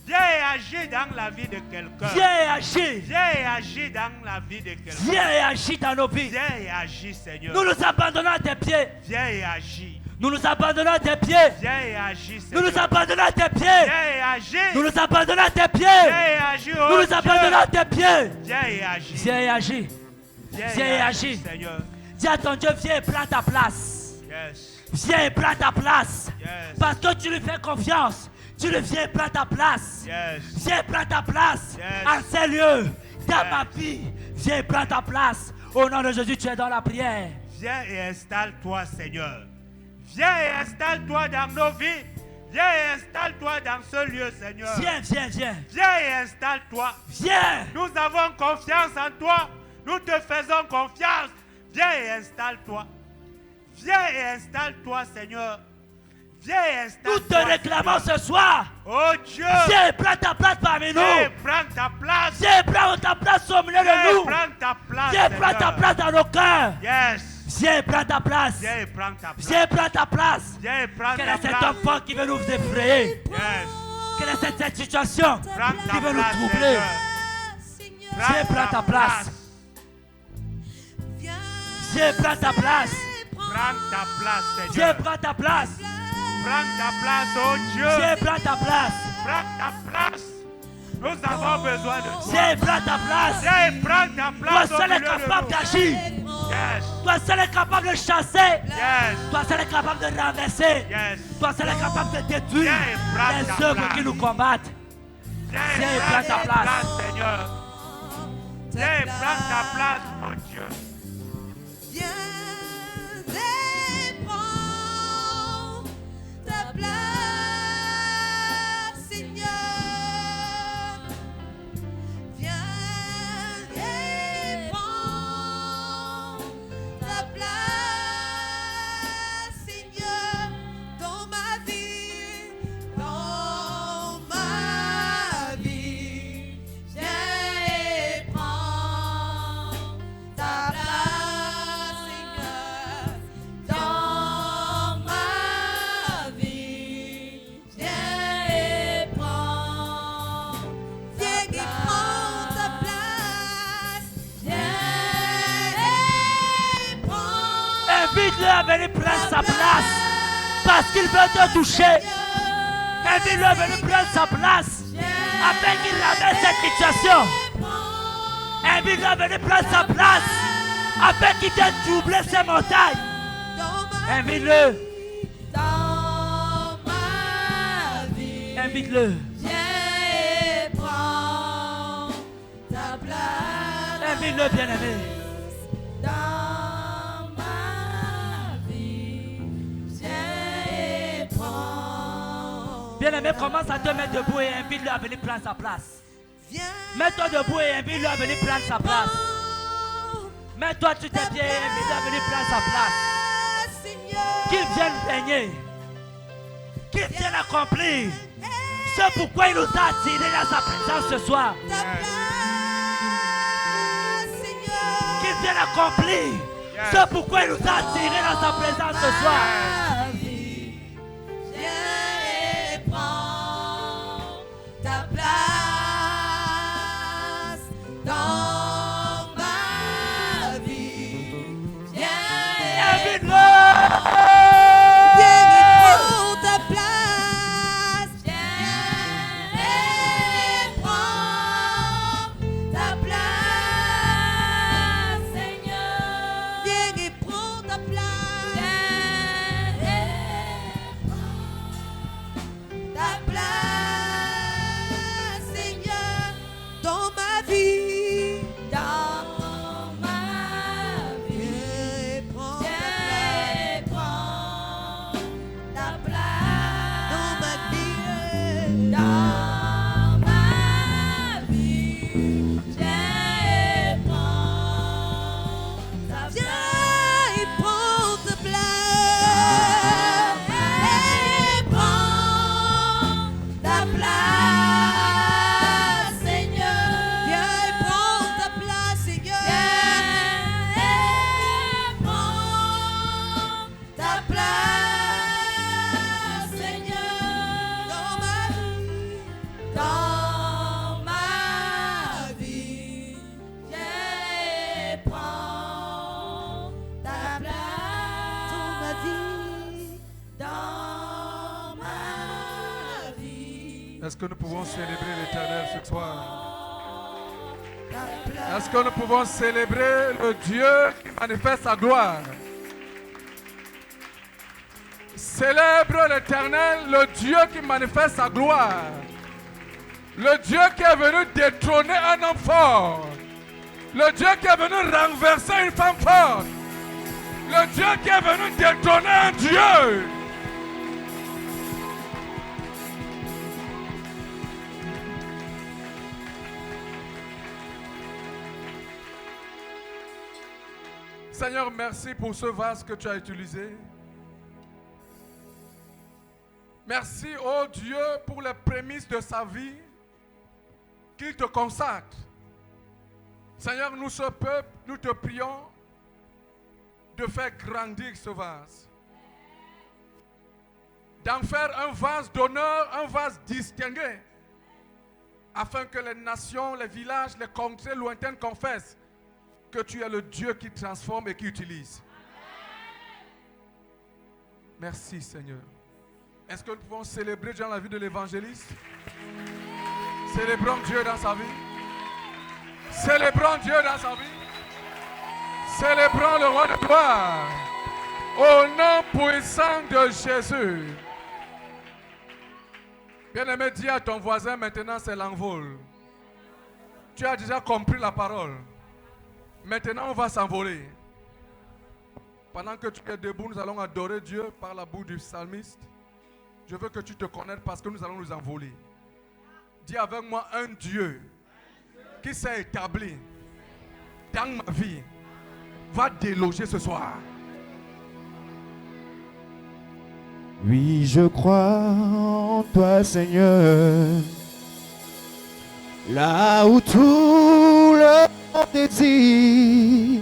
Viens et agis dans la vie de quelqu'un. Viens et agis. Viens et agis dans la vie de quelqu'un. Viens et agis dans nos vies. Viens et agis, Seigneur. Nous nous abandonnons à tes pieds. Viens et agis. Nous nous abandonnons à tes pieds. Viens et agis, Nous Seigneur. nous abandonnons à tes pieds. Viens et agis. Nous nous abandonnons à tes pieds. Viens et agis, oh Nous nous Dieu. abandonnons à tes pieds. Viens et agis. Viens et agis. Viens et agis. Seigneur. Dis à ton Dieu, viens et prends ta place. Yes. Viens et prends ta place. Yes. Parce que tu lui fais confiance. Tu lui viens et prends ta place. Yes. Viens et prends ta place. Yes. En ces lieux, dans Yes. ma vie. Viens et prends ta place. Au nom de Jésus, tu es dans la prière. Viens et installe-toi, Seigneur. Viens et installe-toi dans nos vies. Viens et installe-toi dans ce lieu, Seigneur. Viens, viens, viens. Viens et installe-toi. Viens. Nous avons confiance en toi. Nous te faisons confiance. Viens et installe-toi. Viens et installe-toi, Seigneur. Viens Nous te installe-toi, réclamons Seigneur. ce soir. Oh Dieu, Viens, prends ta place parmi nous. viens prendre ta place. Viens, prends ta place au milieu de Viens nous. prendre ta place, Viens, prends ta Seigneur. place dans nos cœurs. Yes. Viens, prends ta place. Viens prendre ta place. Viens, prends ta place. Viens prendre Quel ta est cet place. enfant qui veut nous effrayer? Yes. Quelle est cette situation Prends ta qui veut nous place, troubler? Seigneur. Viens, prends ta place. Viens, prends ta place. Prends ta place, Viens, Seigneur. prends ta place. Prends ta place, oh Dieu. Viens, prends ta place. Prends ta place. Nous avons besoin de toi. Viens, prends ta place. Viens, prends ta Toi place au seul est milieu de capable nous. d'agir. Yes. Toi seul est capable de chasser. Yes. Toi seul est capable de renverser. Yes. Toi seul est capable de détruire Viens, prends les ta œuvres place. qui nous combattent. Viens, Viens, prends prends ta place. Seigneur. Viens, prends ta place, mon Dieu. Viens et prends ta place, Seigneur. Viens et prends ta place, Seigneur, dans ma vie, dans ma vie. Viens et prends ta place, Seigneur, dans ma vie. Viens et prends ta place. Viens et prends. Invite-le à venir prendre sa place. Parce qu'il veut te toucher. Invite-le à venir prendre sa place. Afin qu'il ramène cette situation. Invite-le à venir prendre sa place. Afin qu'il vienne doubler ses montagnes. Invite-le. Dans ma vie. Invite-le. Viens et prends ta place. Invite-le, bien-aimé. Dans ma vie. Viens et prends. Bien-aimé, commence à te mettre debout et invite-le à venir prendre sa place. Viens. Mets-toi debout et invite-le à venir prendre sa place. Mets-toi sur tes pieds et invite-le à venir prendre sa place. Seigneur. Qu'il vienne régner. Qu'il vienne accomplir ce pourquoi il nous a attirés dans sa présence ce soir. Ta place, Seigneur. Qu'il vienne accomplir ce pourquoi il nous a attirés dans sa présence ce soir. Ma vie. Viens et prends ta place dans ma vie. Viens et Invite-le. prends ta place. Viens et prends ta place, Seigneur. Viens et prends ta place. Viens et prends ta place, Seigneur, dans ma vie. Dans ma vie. Viens et prends ta place. Dans ma vie. Dans ma vie. Viens et prends ta place. Viens et prends ta place. Et prends ta place, Seigneur. Viens et prends ta place, Seigneur. Viens et prends ta place, Seigneur. Dans ma vie. Dans ma vie. Viens et prends ta place. Dans ma vie. Dans ma vie. Est-ce que nous pouvons célébrer l'Éternel ce soir? Ta place. Est-ce que nous pouvons célébrer le Dieu qui manifeste sa gloire? Célèbre l'Éternel, le Dieu qui manifeste sa gloire. Le Dieu qui est venu détrôner un homme fort. Le Dieu qui est venu renverser une femme forte. Le Dieu qui est venu détrôner un Dieu. Seigneur, merci pour ce vase que tu as utilisé. Merci, oh Dieu, pour les prémices de sa vie, qu'il te consacre. Seigneur, nous, ce peuple, nous te prions de faire grandir ce vase. D'en faire un vase d'honneur, un vase distingué, afin que les nations, les villages, les contrées lointaines confessent que tu es le Dieu qui transforme et qui utilise. Merci Seigneur. Est-ce que nous pouvons célébrer dans la vie de l'évangéliste? Célébrons Dieu dans sa vie. Célébrons Dieu dans sa vie. Célébrons le roi de gloire. Au nom puissant de Jésus. Bien-aimé, dis à ton voisin, maintenant c'est l'envol. Tu as déjà compris la parole. Maintenant on va s'envoler. Pendant que tu es debout, nous allons adorer Dieu par la bouche du psalmiste. Je veux que tu te connaisses parce que nous allons nous envoler. Dis avec moi, un Dieu qui s'est établi dans ma vie va déloger ce soir. Oui, je crois en toi, Seigneur. Là où tout le monde hésite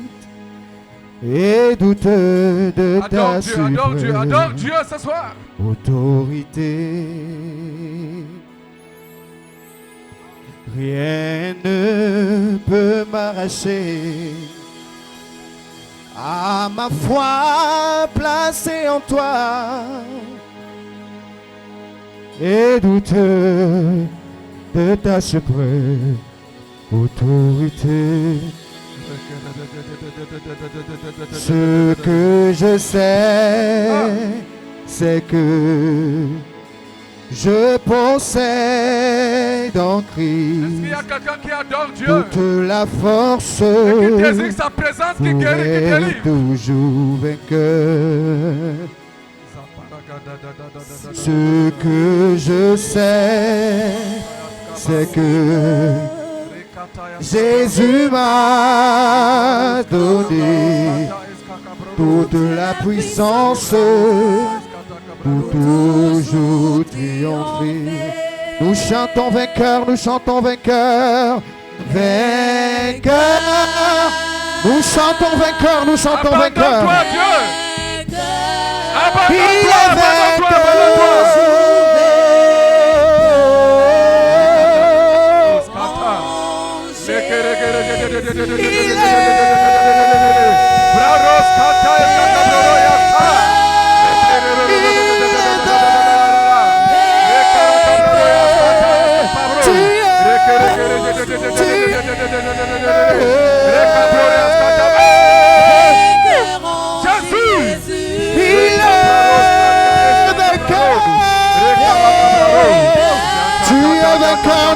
et doute de ta suprême adore Dieu ce soir. Autorité. Rien ne peut m'arracher à ma foi placée en toi et doute de ta suprême autorité. Ce que je sais, c'est que je possède en Est-ce qu'il y a Christ quelqu'un qui adore Dieu toute la force et qui désire sa présence, qui pour guérit, qui être délivre? toujours vainqueur. Ce que je sais, c'est que Jésus m'a donné toute la puissance pour toujours triompher. Nous chantons vainqueur, nous chantons vainqueur, vainqueur. Nous chantons vainqueur, nous chantons vainqueur. Abandonne-toi, Dieu. Il est Abandonne-toi,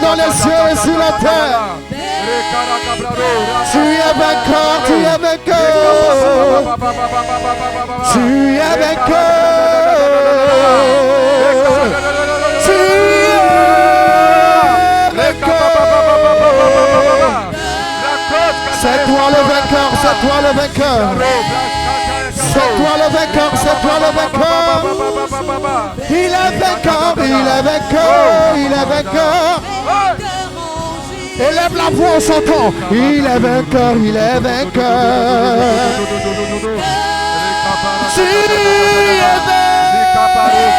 dans les cieux et sur la terre. Tu es vainqueur, tu es vainqueur. Tu es vainqueur. Tu es vainqueur. C'est toi le vainqueur, c'est toi le vainqueur. C'est toi le vainqueur, c'est toi le vainqueur. Il est vainqueur, il est vainqueur, il est vainqueur. Élève la voix en chantant. Il est vainqueur, il est vainqueur. Tu es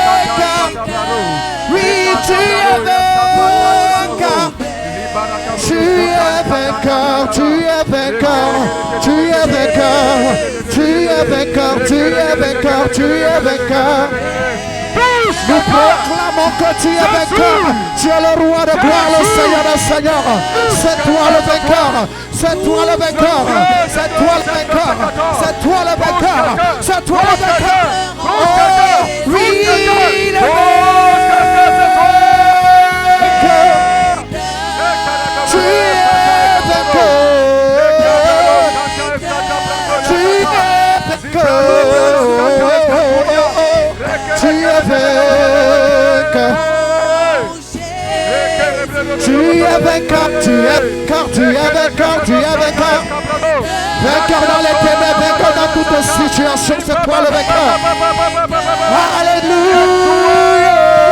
vainqueur. Oui, tu es vainqueur. Tu es vainqueur, tu es vainqueur. Tu es vainqueur, tu es vainqueur, tu es vainqueur, tu es vainqueur. Nous proclamons que tu es vainqueur. Tu es le roi de gloire, le Seigneur des seigneurs. C'est toi le vainqueur. C'est toi le vainqueur. C'est toi le vainqueur. C'est toi le vainqueur. C'est toi le vainqueur. Oh, oui, il est vainqueur. Tu es vainqueur. Tu es vainqueur. Tu es vainqueur. Tu es vainqueur, tu es vainqueur, tu es vainqueur, tu es vainqueur. Vainqueur dans les ténèbres, vainqueur dans toute situation, c'est toi le vainqueur. Alléluia.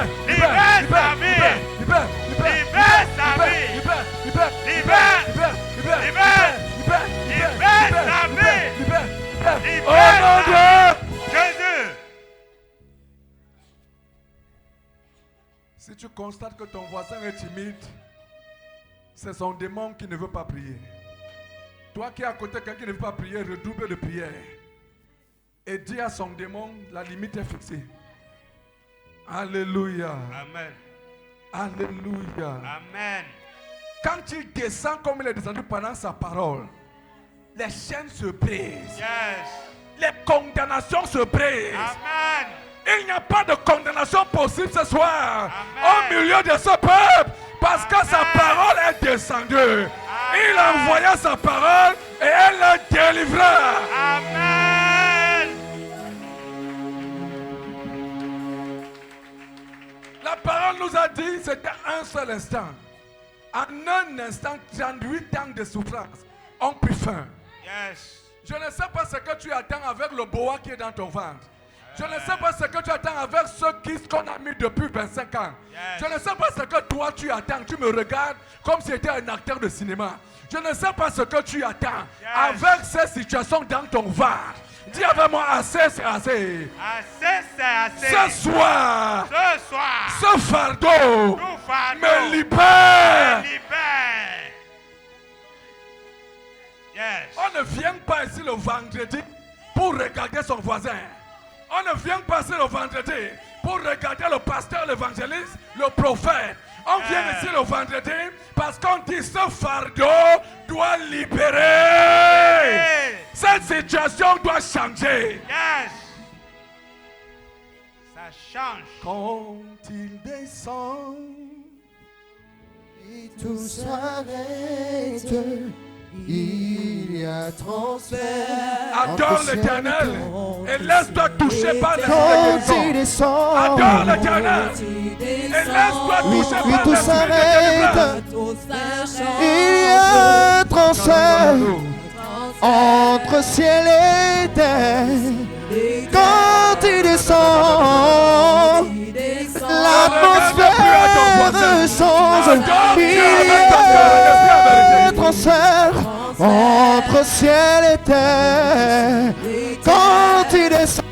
Au nom de Jésus. Si tu constates que ton voisin est timide, c'est son démon qui ne veut pas prier. Toi qui es à côté de quelqu'un qui ne veut pas prier, redouble de prière. Et dis à son démon, la limite est fixée. Alléluia. Amen. Alléluia. Amen. Quand il descend comme il est descendu pendant sa parole, les chaînes se brisent. Yes. Les condamnations se brisent. Amen. Il n'y a pas de condamnation possible ce soir Amen. au milieu de ce peuple parce que sa parole est descendue. Il a envoyé sa parole et elle le délivra. Amen. La parole nous a dit c'était un seul instant. En un instant, 38 ans de souffrance ont pris fin. Yes. Je ne sais pas ce que tu attends avec le boa qui est dans ton ventre. Je ne sais pas ce que tu attends avec ceux qu'on a mis depuis 25 ans. Yes. Je ne sais pas ce que toi tu attends. Tu me regardes comme si tu étais un acteur de cinéma. Je ne sais pas ce que tu attends avec ces situations dans ton ventre. Dis avec moi, assez c'est assez. Assez, c'est assez. Ce soir, Ce fardeau tout fardeau me libère. me libère. Yes. On ne vient pas ici le vendredi pour regarder son voisin. On ne vient pas ici le vendredi pour regarder le pasteur, l'évangéliste, le prophète. On vient ici le vendredi parce qu'on dit ce fardeau doit libérer. Cette situation doit changer. Yes. Ça change. Quand il descend, Et tout s'arrête. Il y a transfert. adore l'Éternel et laisse-toi toucher par l'esprit Quand de il guérison. descend. Adore l'Éternel et laisse-toi toucher Oui, par tout l'esprit s'arrête. de délivrance. Il y a un transfert entre ciel et terre. Quand il descend, l'atmosphère change. Il y a un transfert entre ciel et terre. Quand il descend,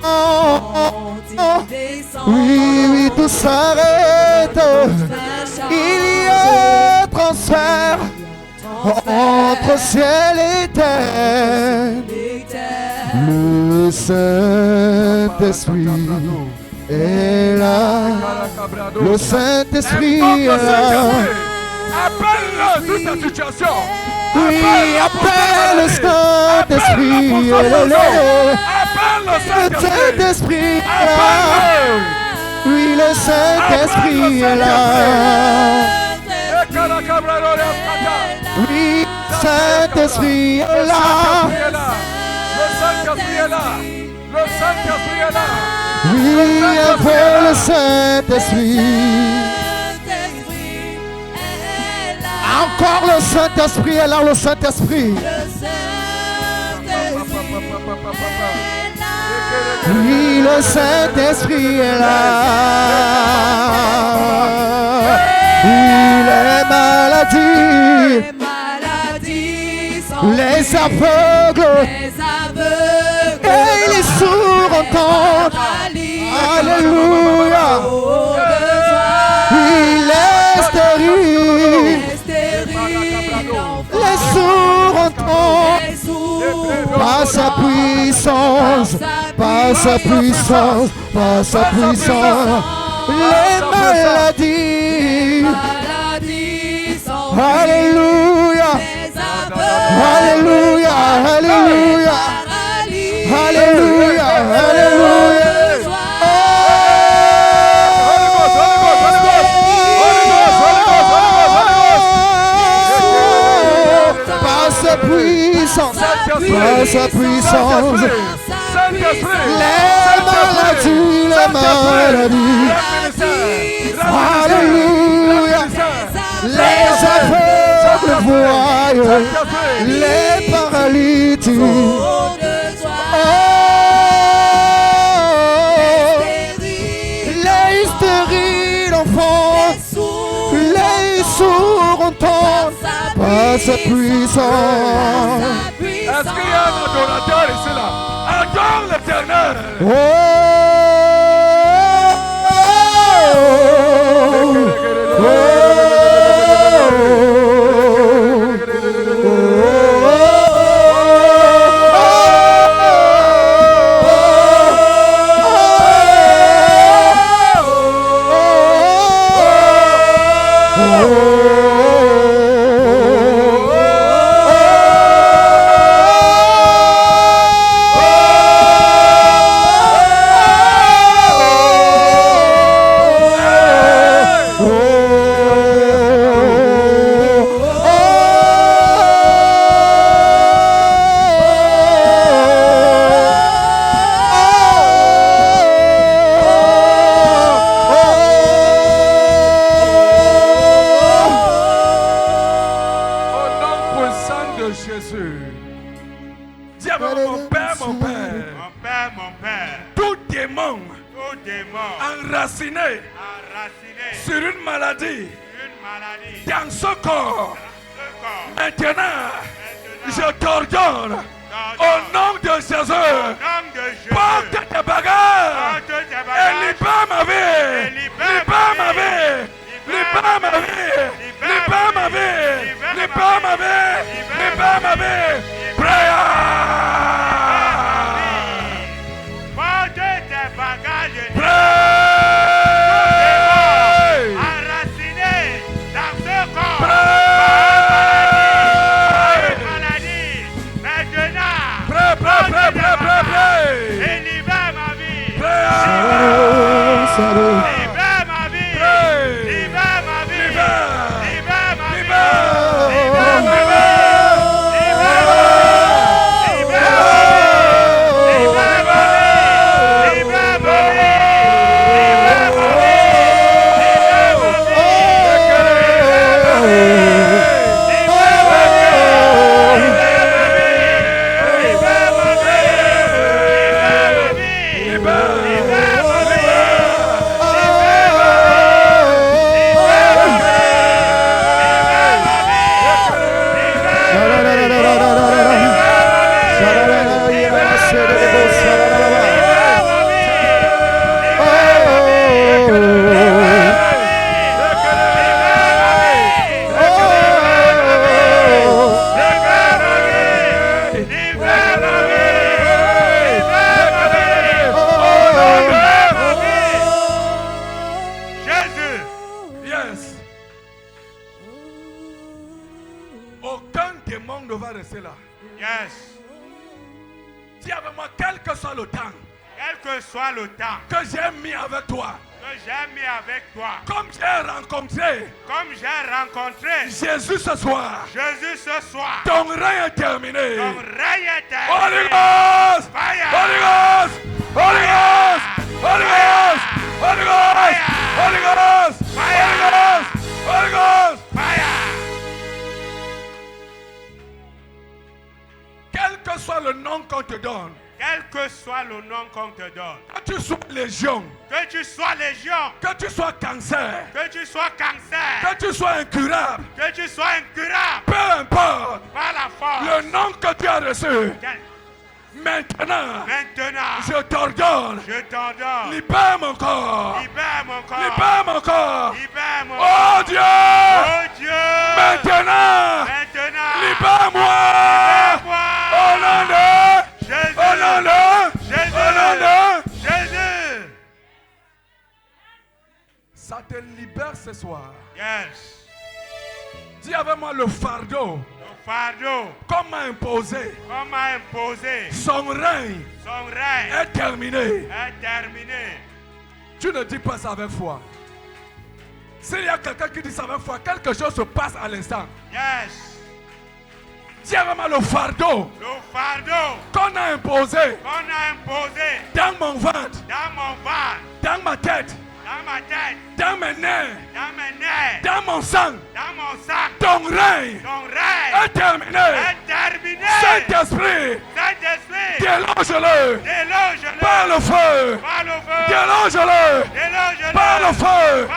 oui, tout s'arrête. Il y a un transfert entre ciel et terre. Le Saint-Esprit est là. Le Saint-Esprit est là. Appelle-le sur ta situation. Oui, appelle le Saint-Esprit est là. Appelle le Le Saint-Esprit. Saint-Esprit est là. Appelle-le. Oui, le Saint-Esprit est là. Oui, le Saint-Esprit est là. Le Saint-Esprit est là. Le Saint-Esprit est là. Oui, appelle le Saint-Esprit. Encore le Saint-Esprit est là, le Saint-Esprit. Oui, le Saint-Esprit est là. Oui, les maladies, les aveugles et les sourds entendent. Alléluia. Oui, les stériles, les sourds entendent. Par sa puissance, par sa puissance, par sa puissance. Les maladies. Alléluia. Alléluia. Alléluia. Alléluia. Alléluia. Par sa puissance, par sa puissance. Les maladies. Alléluia. Les aveugles voient, les paralytiques. Les stériles enfants, les sourds entendent. Par puissant. Est-ce qu'il y a un adorateur ici là? Adore l'Éternel. Sur une maladie dans ce corps, maintenant, je t'ordonne au nom de Jésus, porte tes bagages et libère ma vie, libère ma vie, libère ma vie, libère ma vie, libère ma vie, libère ma vie. Prière. Porte tes bagages. Libère ma vie, libère ma vie, libère ma vie, libère ma que j'ai mis avec toi, comme j'ai rencontré Jésus ce soir, ton règne est terminé. Holy Ghost, Holy Ghost, Holy Ghost, Holy Ghost, Holy Ghost, Holy Ghost, Holy Ghost, Holy Ghost, quel que soit le nom qu'on te donne, quel que soit le nom qu'on te donne, que tu sois légion, que tu sois légion, que tu sois cancer, que tu sois cancer, que tu sois incurable, que tu sois incurable, peu importe par la force, le nom que tu as reçu, maintenant, je t'ordonne, libère mon corps, libère mon corps, libère mon corps, libère mon oh corps. Dieu, Oh Dieu, maintenant, libère-moi, au nom de Jésus, au nom de Jésus, au nom de Jésus. Ça te libère ce soir. Yes. Dis avec moi le fardeau. Le fardeau. Comme m'a imposé. Son règne. Est terminé. Tu ne dis pas ça avec foi. S'il y a quelqu'un qui dit ça avec foi, quelque chose se passe à l'instant. Yes. Dis avec moi le fardeau. Qu'on a imposé. Dans mon ventre. Dans ma tête. Dans mes nerfs, dans mon sang, ton règne est terminé. Saint-Esprit, déloge-le par le feu. Déloge-le par le feu.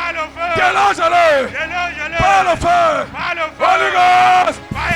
Déloge-le par le feu. Holy Ghost,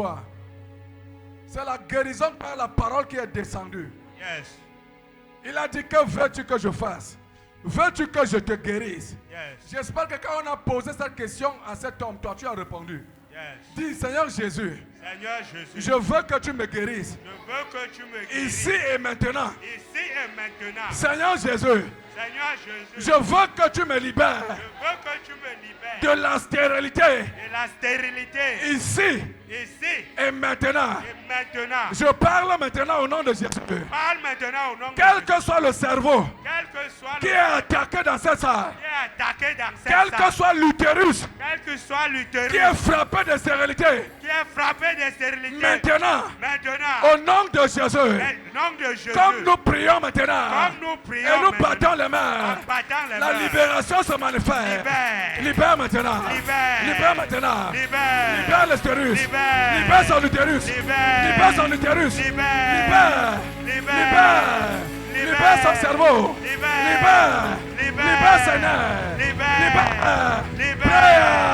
soir. C'est la guérison par la parole qui est descendue. Yes. Il a dit, que veux-tu que je fasse? Veux-tu que je te guérisse? Yes. J'espère que quand on a posé cette question à cet homme, toi tu as répondu. Yes. Dis, Seigneur Jésus, Seigneur Jésus, je veux que tu me guérisses. je veux que tu me guérisses. Ici et maintenant. Ici et maintenant. Seigneur Jésus, Seigneur Jésus, je veux que tu me libères je veux que tu me libères de la stérilité. de la stérilité. Ici Ici et maintenant. et maintenant. Je parle maintenant au nom de Jésus. Parle maintenant au nom de Quel Jésus. que soit le cerveau Quel que soit qui le est attaqué dans cette salle, qui est attaqué dans cette quel que salle, soit l'utérus quel que soit l'utérus qui est frappé de stérilité, qui est frappé de stérilité, maintenant, maintenant, au nom de Jésus, au nom de Jésus, comme nous prions maintenant, comme nous prions et nous maintenant, battons les mains, en battant les la mains, libération se manifeste. libère, Libère maintenant. libère, Libère maintenant. libère, Libère l'utérus. libère, Libère son utérus. libère, Libère son utérus. libère, Libère. libère, Libère. Libère son cerveau. libère, Libère. libère, Libère ses nerfs. libère, Libère.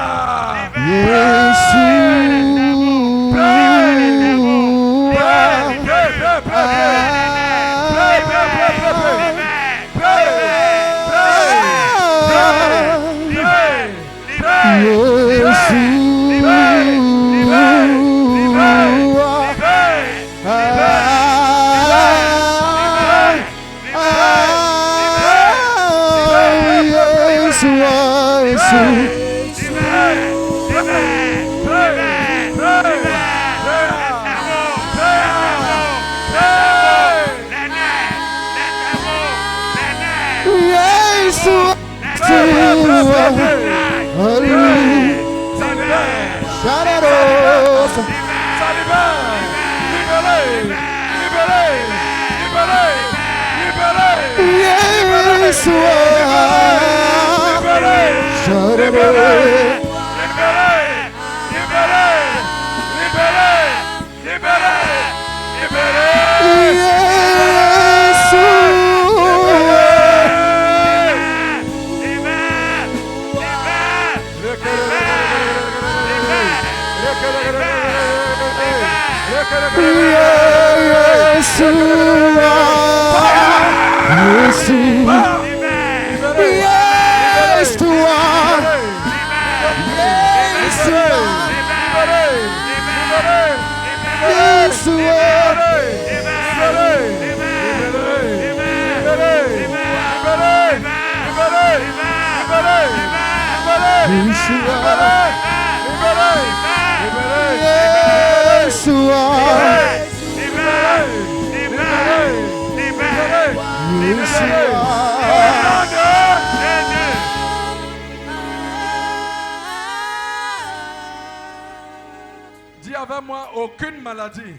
Dis avec moi, aucune maladie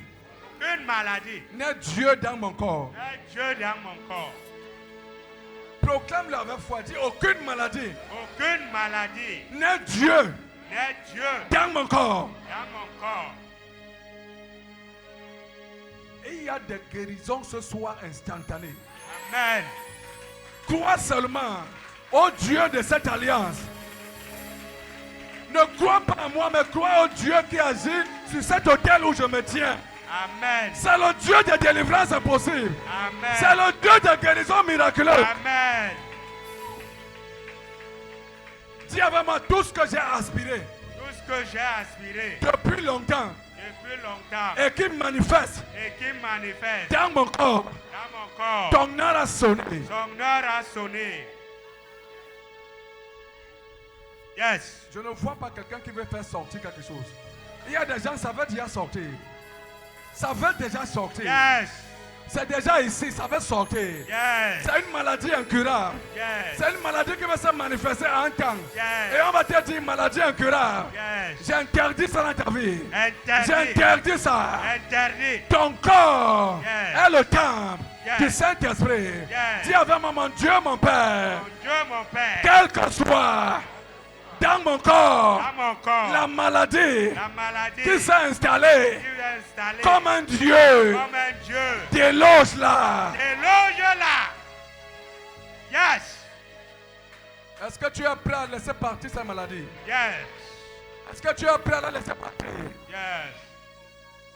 n'est Dieu dans mon corps. Dieu dans mon corps. Proclame-le avec foi. Dis, aucune maladie n'est Dieu n'est Dieu dans mon corps. dans mon corps. Et il y a des guérisons ce soir instantanées. Amen. Crois seulement au Dieu de cette alliance. Ne crois pas à moi, mais crois au Dieu qui agit sur cet autel où je me tiens. Amen. C'est le Dieu de délivrance impossible. Amen. C'est le Dieu de guérison miraculeuse. Amen. Dis avec moi tout ce que j'ai aspiré Tout ce que j'ai aspiré depuis longtemps depuis longtemps et qui manifeste et qui manifeste dans mon corps. dans mon corps, Ton heure a sonné. son heure a sonné. Yes. Je ne vois pas quelqu'un qui veut faire sortir quelque chose. Il y a des gens, ça veut déjà sortir. Ça veut déjà sortir. Yes. C'est déjà ici, ça veut sortir. Yes. C'est une maladie incurable. Yes. C'est une maladie qui va se manifester en un temps. Yes. Et on va te dire maladie incurable. Yes. J'interdis ça dans ta vie. Interdit. J'interdis ça. Interdit. Ton corps Yes. est le temple Yes. du Saint-Esprit. Yes. Dis avec moi, mon Dieu, mon Père, Mon Dieu, mon Père, quel que soit dans mon corps dans mon corps, la maladie la maladie qui s'est installée qui est installée comme un Dieu, comme un Dieu, déloge là. déloge-la. Yes. Est-ce que tu es prêt à laisser partir cette maladie? Yes. Est-ce que tu es prêt à la laisser partir? Yes.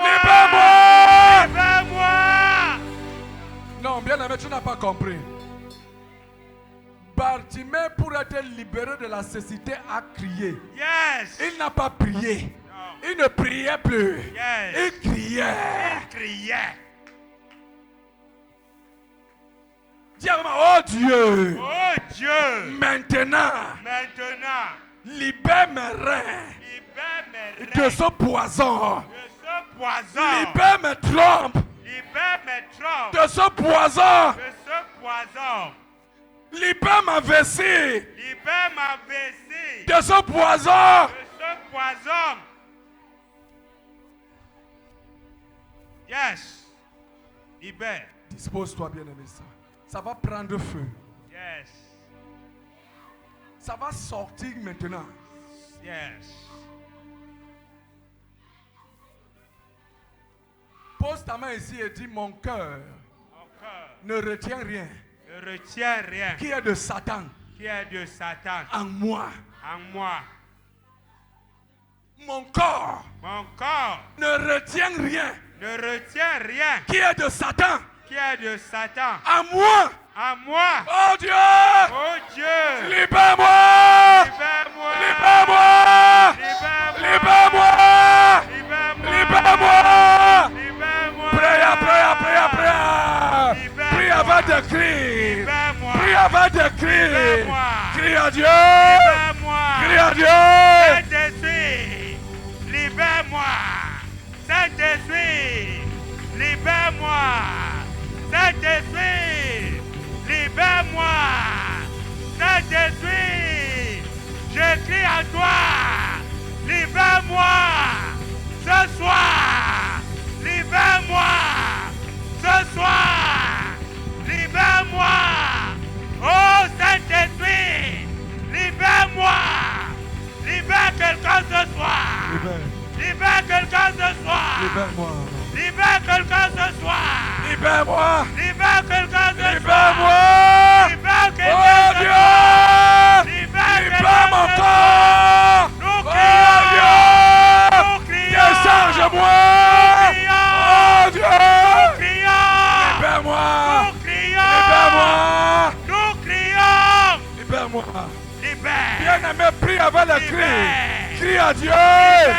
Libère-moi. Libère-moi. Non, bien aimé, tu n'as pas compris. Bartimée, pour être libéré de la cécité, a crié. Yes. Il n'a pas prié. Non. Il ne priait plus. Yes. Il criait. Il criait. Dis à maman, oh Dieu. Oh Dieu. Maintenant, libère mes reins libère mes de reins ce poison. de ce poison. Libère mes trompes Libère mes trompes de ce poison. de ce poison. Libère ma vessie Libère ma vessie de ce poison. de ce poison. Yes. Libère. Dispose-toi, bien-aimé. Ça va prendre feu. Yes. Ça va sortir maintenant. Yes. Pose ta main ici et dis, mon cœur Mon cœur ne retient rien ne retient rien qui est de Satan qui est de Satan en moi. en moi. Mon corps Mon corps ne retient rien ne retient rien qui est de Satan qui est de Satan en moi. en moi. Oh Dieu, Oh Dieu. libère-moi. Libère-moi. Libère-moi. Libère-moi. Libère-moi. Libère-moi. Libère-moi. Libère-moi. Prie, Libère-moi. prie avant de crier. Libère-moi. Prie avant de crier. Libère-moi. Crie à Dieu. Libère-moi. Crie à Dieu. Saint-Esprit, libère-moi. Saint-Esprit, libère-moi. Saint-Esprit, libère-moi. Saint-Esprit, je crie à toi. Libère-moi ce soir. Libère-moi ce soir. Libère-moi. Oh Saint-Esprit, libère-moi. Libère quelqu'un ce soir. Libère quelqu'un ce soir. Libère-moi. Libère quelqu'un ce soir. Libère-moi. Libère quelqu'un ce soir. Libère-moi. Libère Oh quelqu'un ce Dieu. soir. Libère Libère mon quelqu'un ce corps. Nous Oh crions. Dieu. Nous crions. Décharge-moi. Nous crions. Oh Dieu. Nous crions. Libère-moi. Nous crions. Libère-moi. Nous crions. Libère-moi. Libère. Bien-aimé, prie avant le cri. Libère. Crie à Dieu. Libère.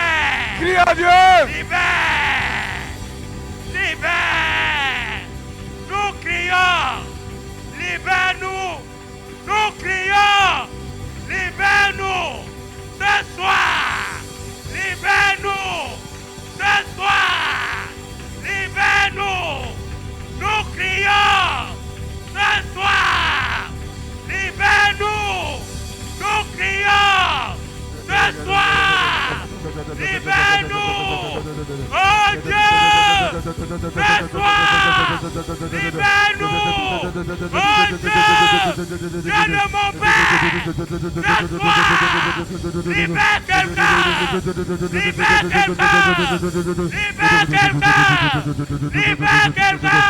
Crie à Dieu. Libère. Libère. Nous crions. Libère-nous. Nous crions. Libère-nous. Ce soir. Libère-nous. Ce soir. Libère-nous. Nous crions. Ce soir. Libère-nous. Nous crions. Ce soir. Libère-nous. Oh Dieu. Ce soir. Libère-nous. Oh Dieu. Dieu de mon Père. Ce soir. Libère quelqu'un. Libère quelqu'un. Libère quelqu'un. Libère quelqu'un. Libère quelqu'un.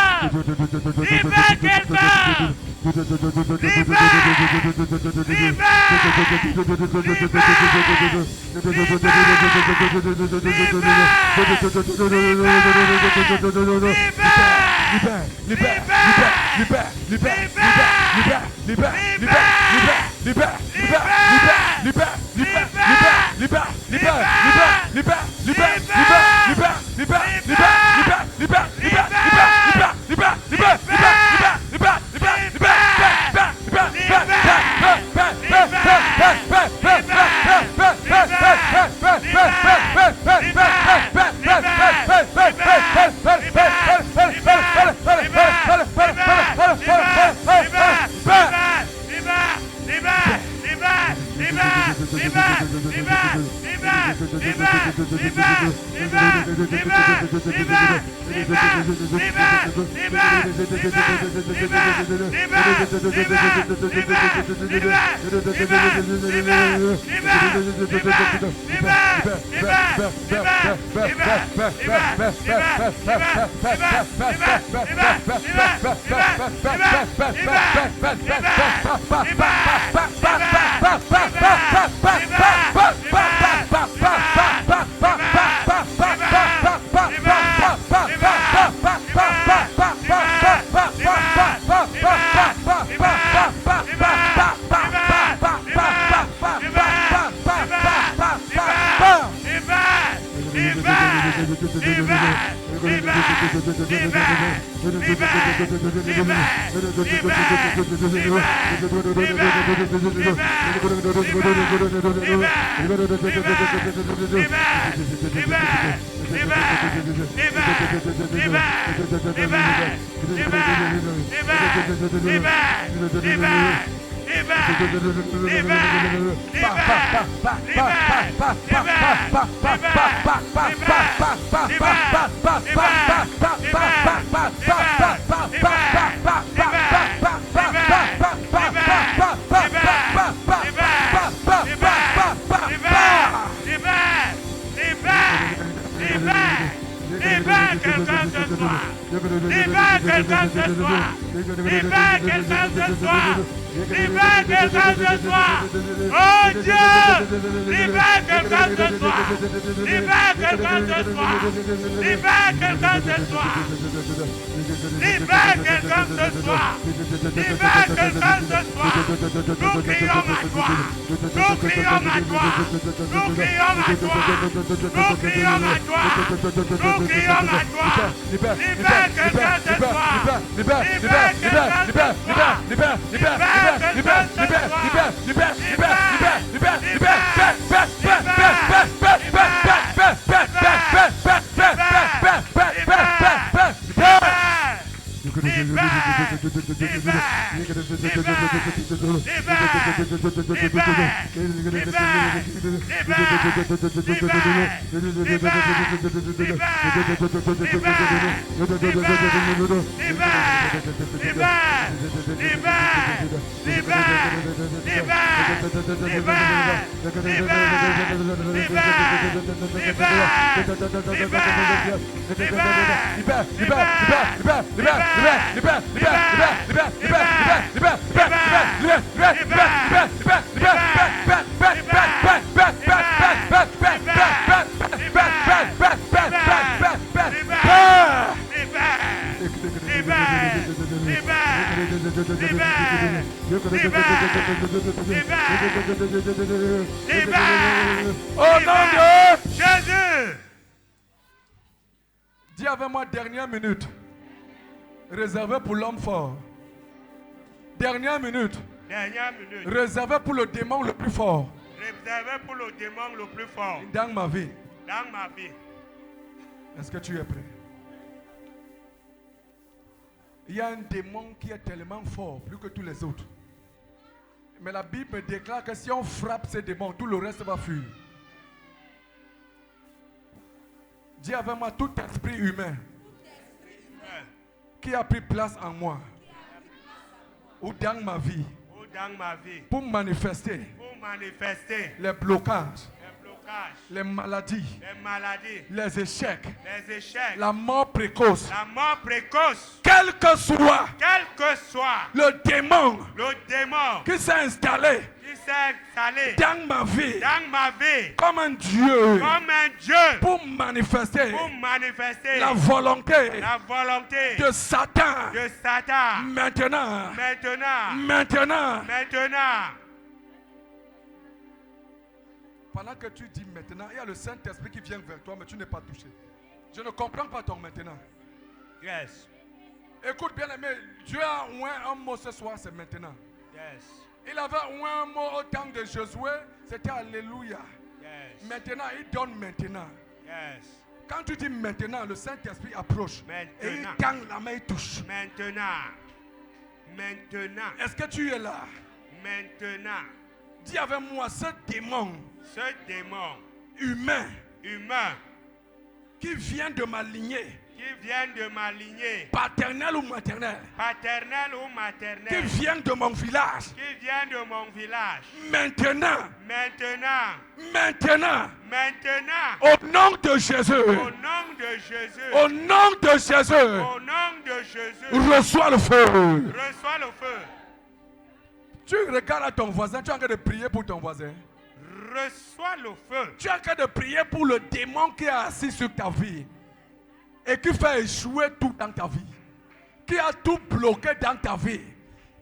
Libère. Au nom de Jésus. Dis avec moi, dernière minute. Réservé pour l'homme fort. Dernière minute. Dernière minute. Réservé pour le démon le plus fort. Réservé pour le démon le plus fort. Dans ma vie. Dans ma vie. Est-ce que tu es prêt? Il y a un démon qui est tellement fort, plus que tous les autres. Mais la Bible me déclare que si on frappe ces démons, tout le reste va fuir. Dis avec moi, tout esprit humain qui a pris place en moi ou dans ma vie pour manifester les blocages, les maladies, les échecs, la mort précoce, quel que soit le démon qui s'est installé dans ma vie comme un Dieu pour manifester la volonté de Satan maintenant. Pendant que tu dis maintenant, il y a le Saint-Esprit qui vient vers toi, mais tu n'es pas touché. Je ne comprends pas ton maintenant. Yes. Écoute bien aimé, Dieu a oint un mot ce soir, c'est maintenant. Yes. Il avait oint un mot au temps de Josué, c'était Alléluia. Yes. Maintenant, il donne maintenant. Yes. Quand tu dis maintenant, le Saint-Esprit approche. Et il tend la main, il touche. Maintenant. Est-ce que tu es là? Maintenant. Dis avec moi, ce démon humain qui vient de ma lignée, paternelle ou maternelle, qui vient de mon village, maintenant, au nom de Jésus, reçois le feu. Tu regardes à ton voisin, tu es en train de prier pour ton voisin. Reçois le feu. Tu es en train de prier pour le démon qui est assis sur ta vie et qui fait échouer tout dans ta vie, qui a tout bloqué dans ta vie,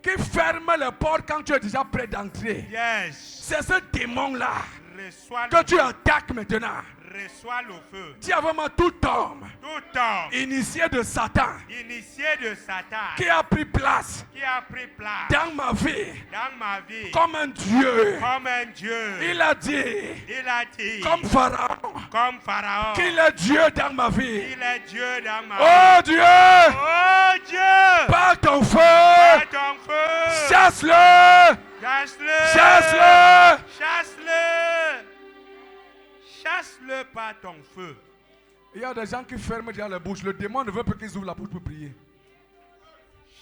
qui ferme les portes quand tu es déjà prêt d'entrer. Yes. C'est ce démon-là Reçois que le tu feu. attaques maintenant. Reçois le feu. Dis avant moi tout homme Tout homme initié de Satan initié de Satan qui a pris place qui a pris place dans ma vie dans ma vie comme un Dieu. comme un Dieu. Il a dit, Il a dit comme Pharaon, comme Pharaon qu'il est Dieu dans ma vie. il est Dieu dans ma vie. Oh Dieu, Oh Dieu, par ton feu, par ton feu, chasse-le, chasse-le, chasse-le. chasse-le, chasse-le par ton feu. Il y a des gens qui ferment déjà la bouche. Le démon ne veut pas qu'ils ouvrent la bouche pour prier.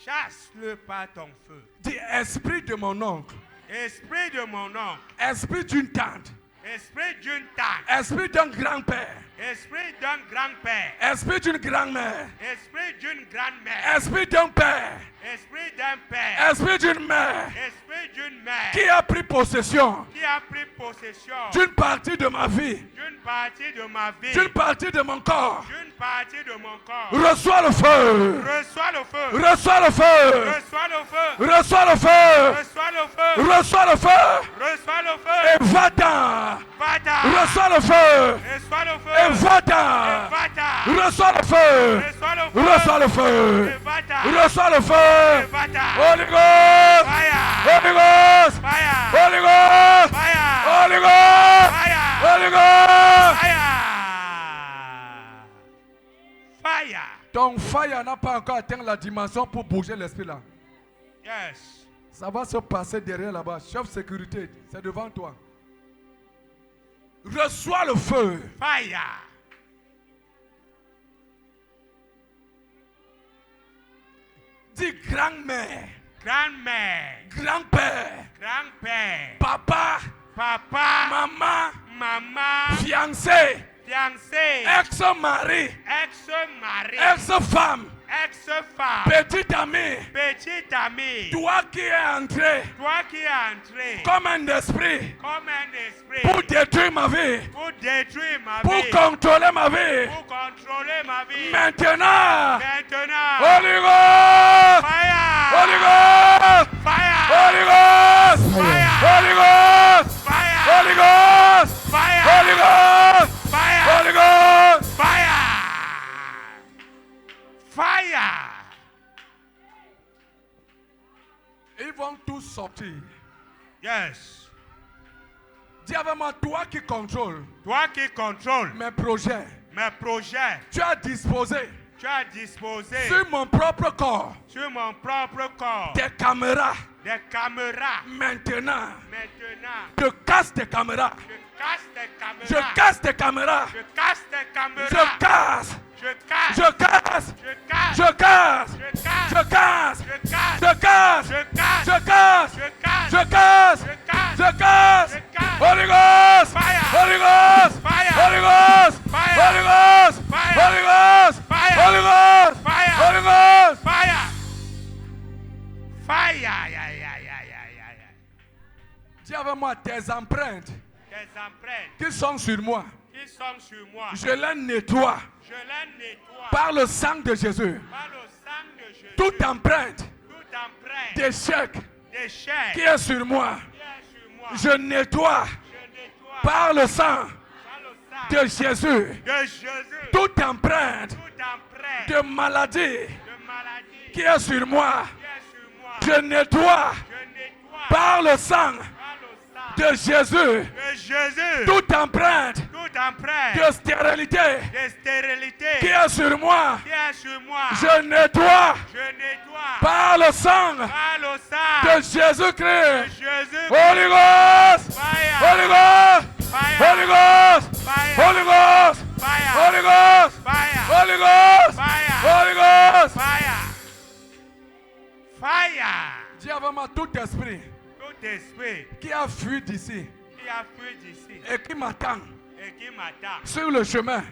Chasse-le par ton feu. Dis, esprit de mon oncle, Esprit de mon oncle, esprit d'une tante, esprit d'une tante, esprit d'un grand-père, esprit d'un grand-père, esprit d'une grand-mère, esprit d'une grand-mère, esprit d'un père, esprit d'un père, esprit d'une mère esprit d'une mère qui a pris possession qui a pris possession d'une partie de ma vie, d'une partie de ma vie, d'une partie de mon corps. d'une partie de mon corps. Reçois le feu, Reçois le feu, reçois le feu, reçois le feu, reçois le feu, reçois le feu, reçois le feu reçois le et feu, va-t'en. va-t'en, Reçois le feu reçois le feu, et va-t'en. va-t'en, Reçois le feu, reçois le feu, reçois le feu, et va-t'en, reçois le et feu. va-t'en. Holy Ghost, Fire, Holy Ghost, fire, Holy Ghost, fire, Holy Ghost, fire, Holy Ghost. fire, fire. Ton fire n'a pas encore atteint la dimension pour bouger l'esprit là. Yes. Ça va se passer derrière là-bas. Chef sécurité, c'est devant toi. Reçois le feu. Fire. Dis grand-mère, Grand-mère, grand-père, grand-père, papa, papa, maman, maman, fiancé, fiancé, ex-mari, ex-mari, ex-femme, ex-femme, petit ami, petit ami, toi qui es entré toi qui es entré comme un esprit comme un esprit pour détruire ma vie, pour détruire ma pour vie, contrôler ma vie. pour contrôler ma vie. Maintenant, Maintenant, Holy Ghost, fire, Holy Ghost, fire, Holy Ghost, Holy Ghost, fire, Holy Ghost, fire, Holy Ghost, fire, Holy Ghost. fire, fire. Ils vont tous sortir. Yes. Dis avec moi, toi qui contrôles Toi qui contrôles mes projets, mes projets, tu as disposé tu as disposé sur mon propre corps sur mon propre corps des caméras. des caméras. Maintenant, Maintenant, je casse tes caméras. je casse tes caméras. Je casse tes caméras. Je casse tes caméras. Je casse. Je casse. Je casse. Je casse. Je casse. Je casse. Je casse. Je casse. Je casse. Je casse. Je casse. Je casse. Je casse. Je casse. Je casse. Je casse. Holy Ghost. Fire. Holy Ghost. Fire. Holy Ghost. Fire. Holy Ghost. Fire. Holy Ghost. Fire. Holy Ghost. Fire. Holy Ghost. Fire. Fire. Ya, ya, ya, ya, ya, ya. Dis avec moi tes empreintes Tes empreintes qui sont sur moi. qui sont sur moi, Je les nettoie je les nettoie par le sang de Jésus. par le sang de Jésus. Toute empreinte Toute empreinte d'échec des chair qui est sur moi, qui est sur moi, je nettoie je nettoie par le sang par le sang de Jésus. de Jésus. Toute empreinte Toute empreinte de maladie de maladie qui est sur moi, qui est sur moi, je nettoie je nettoie par le sang par le sang de Jésus. de Jésus. Toute empreinte Toute empreinte de stérilité de stérilité qui est sur moi, qui est sur moi, je nettoie je nettoie par le sang par le sang de de Jésus-Christ. Jésus. Holy Ghost! Fire. Holy Ghost! Fire. Holy Ghost! Fire. Holy Ghost! Fire. Holy Ghost! Fire. Holy Ghost! Fire. Holy Ghost! Fire. Fire. Dis avec moi tout esprit Tout esprit qui a fui d'ici qui a fui d'ici et qui m'attend et qui m'attend sur le chemin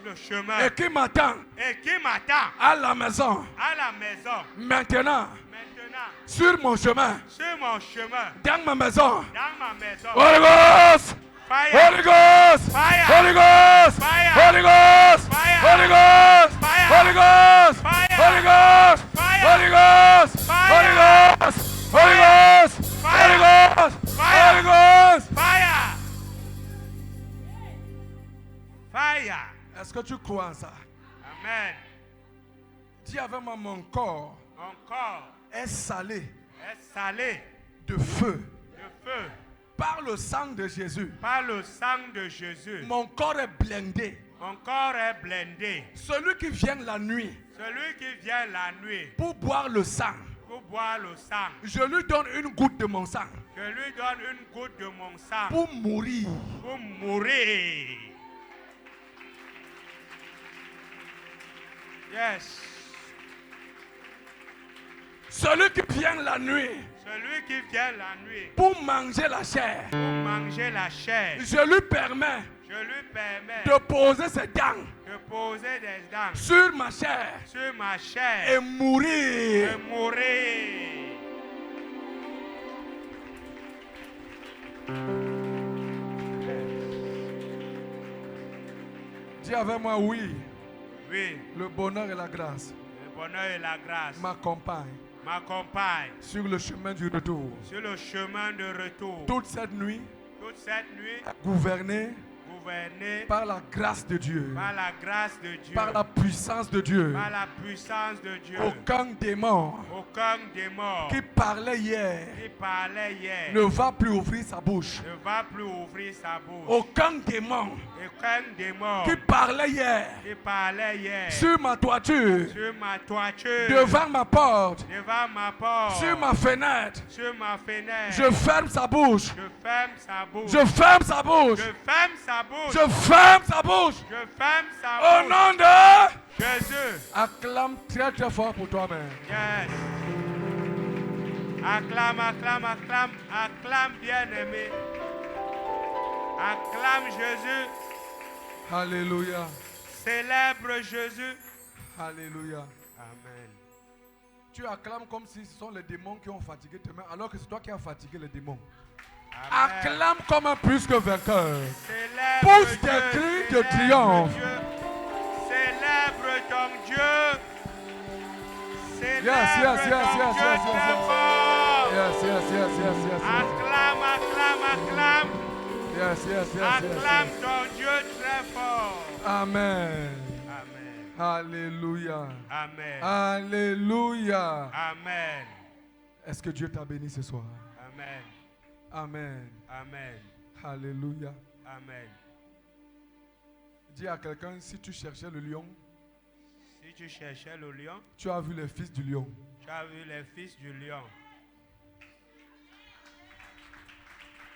le chemin et qui m'attend et qui m'attend à la maison à la maison maintenant maintenant sur mon chemin sur mon chemin dans ma maison. dans ma maison. Holy Ghost! Fire. Holy Ghost! Fire. Holy Ghost! Fire. Holy Ghost! Fire. Holy Ghost! Fire. Holy Ghost! Fire. Holy Ghost! Fire. Holy Ghost! Fire. Holy Ghost! Holy Ghost! Holy Ghost! Holy Ghost! Fire! Fire! Est-ce que tu crois en ça? Amen. Dis avec moi, mon corps Mon corps est salé est salé de feu de feu par le sang de Jésus. par le sang de Jésus. Mon corps est blindé. Mon corps est blindé. Celui qui vient la nuit Celui qui vient la nuit pour boire le sang, pour boire le sang, je lui donne une goutte de mon sang je lui donne une goutte de mon sang pour mourir. pour mourir. Yes. Celui qui vient la nuit Celui qui vient la nuit pour manger la chair, pour manger la chair, je lui permets je lui permets de poser ses dents de poser des dents sur ma chair sur ma chair et mourir. et mourir. Dis avec moi, oui, Oui, le bonheur et la grâce le bonheur et la grâce m'accompagnent m'accompagnent sur le chemin du retour. sur le chemin de retour. Toute cette nuit, Toute cette nuit, gouvernée gouvernée par la grâce de Dieu, par la grâce de Dieu, par la puissance de Dieu. par la puissance de Dieu. Aucun démon Aucun démon qui parlait hier qui parlait hier ne va plus ouvrir sa bouche. ne va plus ouvrir sa bouche. Aucun démon Aucun démon qui parlait hier qui parlait hier sur ma toiture, sur ma toiture, devant ma porte, devant ma porte, sur ma fenêtre, sur ma fenêtre. je ferme sa bouche. Je ferme sa bouche. Je ferme sa bouche. Je ferme sa bouche. Je ferme sa bouche. Je ferme sa Au bouche. nom de... Jésus. Acclame très très fort pour toi-même. Yes. Acclame, acclame, acclame, acclame, bien-aimé. Acclame Jésus. Alléluia. Célèbre Jésus. Alléluia. Amen. Tu acclames comme si ce sont les démons qui ont fatigué tes mains, alors que c'est toi qui as fatigué les démons. Amen. Acclame comme un plus que vainqueur. Célèbre Pousse Dieu, des cris de célèbre triomphe. Dieu. Célèbre ton Dieu. Célèbre yes, ton yes, Dieu yes, très yes. fort. Yes, yes, yes, yes, yes. Acclame, acclame, acclame. Yes, yes, yes, yes, Acclame yes. ton Dieu très fort. Amen. Amen. Alléluia. Amen. Alléluia. Amen. Est-ce que Dieu t'a béni ce soir? Amen. Amen. Amen. Alléluia. Amen. Dis à quelqu'un, si tu cherchais le lion, Si tu cherchais le lion, tu as vu les fils du lion. tu as vu les fils du lion.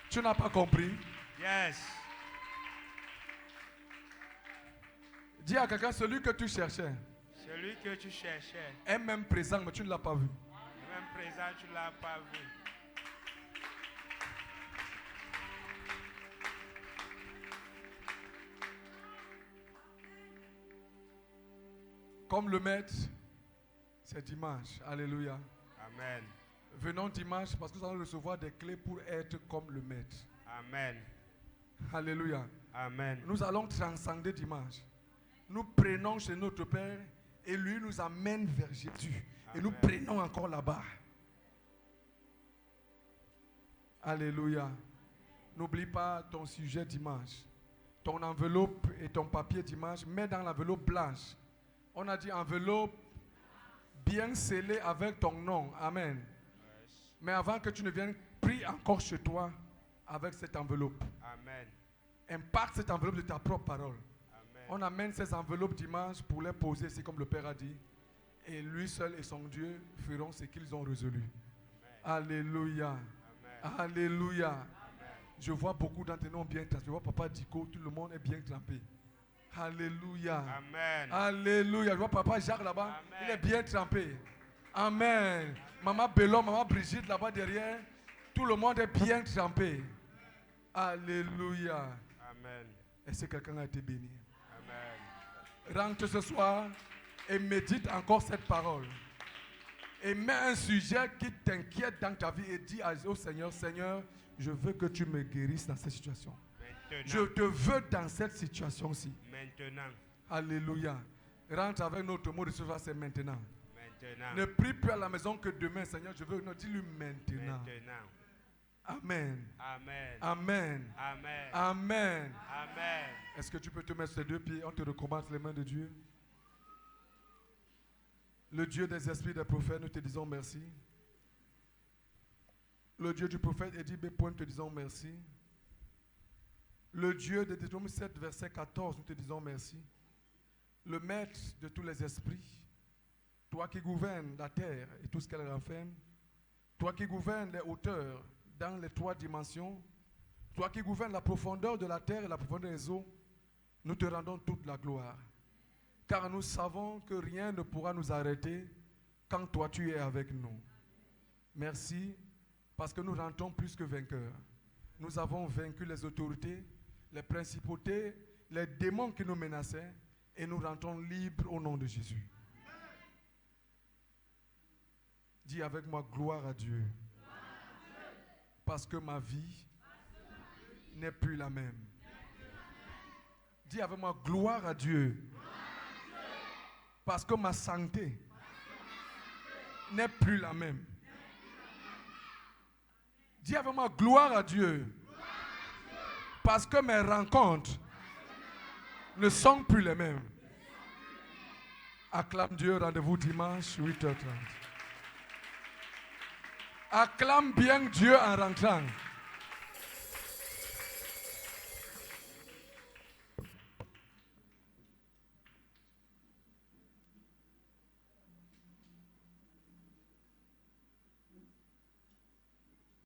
Tu n'as pas compris? Yes. Dis à quelqu'un, celui que tu cherchais Celui que tu cherchais, est même présent, mais tu ne l'as pas vu. même présent, tu ne l'as pas vu. Comme le maître, c'est dimanche. Alléluia. Amen. Venons dimanche parce que nous allons recevoir des clés pour être comme le maître. Amen. Alléluia. Amen. Nous allons transcender dimanche. Nous prenons chez notre Père et lui nous amène vers Jésus. Et nous prenons encore là-bas. Alléluia. N'oublie pas ton sujet dimanche. Ton enveloppe et ton papier dimanche, mets dans l'enveloppe blanche. On a dit enveloppe bien scellée avec ton nom. Amen. Mais avant que tu ne viennes, prie encore chez toi avec cette enveloppe. Amen. Impacte cette enveloppe de ta propre parole. Amen. On amène ces enveloppes dimanche pour les poser, c'est comme le Père a dit. Et lui seul et son Dieu feront ce qu'ils ont résolu. Alléluia. Amen. Alléluia. Amen. Je vois beaucoup d'entre nous bien trempés. Je vois Papa Dico, tout le monde est bien trempé. Alléluia. Amen. Alléluia. Je vois Papa Jacques là-bas, Amen. il est bien trempé. Amen. Maman Bellon, Maman Brigitte là-bas derrière, tout le monde est bien trempé. Alléluia. Amen. Est-ce que quelqu'un a été béni? Amen. Rentre ce soir et médite encore cette parole. Et mets un sujet qui t'inquiète dans ta vie et dis au Seigneur, Seigneur, je veux que tu me guérisses dans cette situation. Je Maintenant. te veux dans cette situation-ci. Maintenant. Alléluia. Rentre avec notre mot de ce soir, c'est maintenant. Maintenant. Ne prie plus à la maison que demain, Seigneur. Je veux dis-lui maintenant. Maintenant. Amen. Amen. Amen. Amen. Amen. Amen. Est-ce que tu peux te mettre sur tes deux pieds? On te recommande les mains de Dieu. Le Dieu des esprits des prophètes, nous te disons merci. Le Dieu du prophète Eddie B. Point, nous te disons merci. Le Dieu de Deutéronome 7, verset 14, nous te disons merci. Le maître de tous les esprits, toi qui gouvernes la terre et tout ce qu'elle renferme, toi qui gouvernes les hauteurs dans les 3 dimensions, toi qui gouvernes la profondeur de la terre et la profondeur des eaux, nous te rendons toute la gloire. Car nous savons que rien ne pourra nous arrêter quand toi tu es avec nous. Merci, parce que nous rentrons plus que vainqueurs. Nous avons vaincu les autorités, les principautés, les démons qui nous menaçaient, et nous rentrons libres au nom de Jésus. Dis avec moi, gloire à Dieu. Parce que ma vie n'est plus la même. Dis avec moi, gloire à Dieu. Parce que ma santé n'est plus la même. Dis avec moi, gloire à Dieu. Parce que mes rencontres ne sont plus les mêmes. Acclame Dieu, rendez-vous dimanche 8h30. Acclame bien Dieu en rentrant.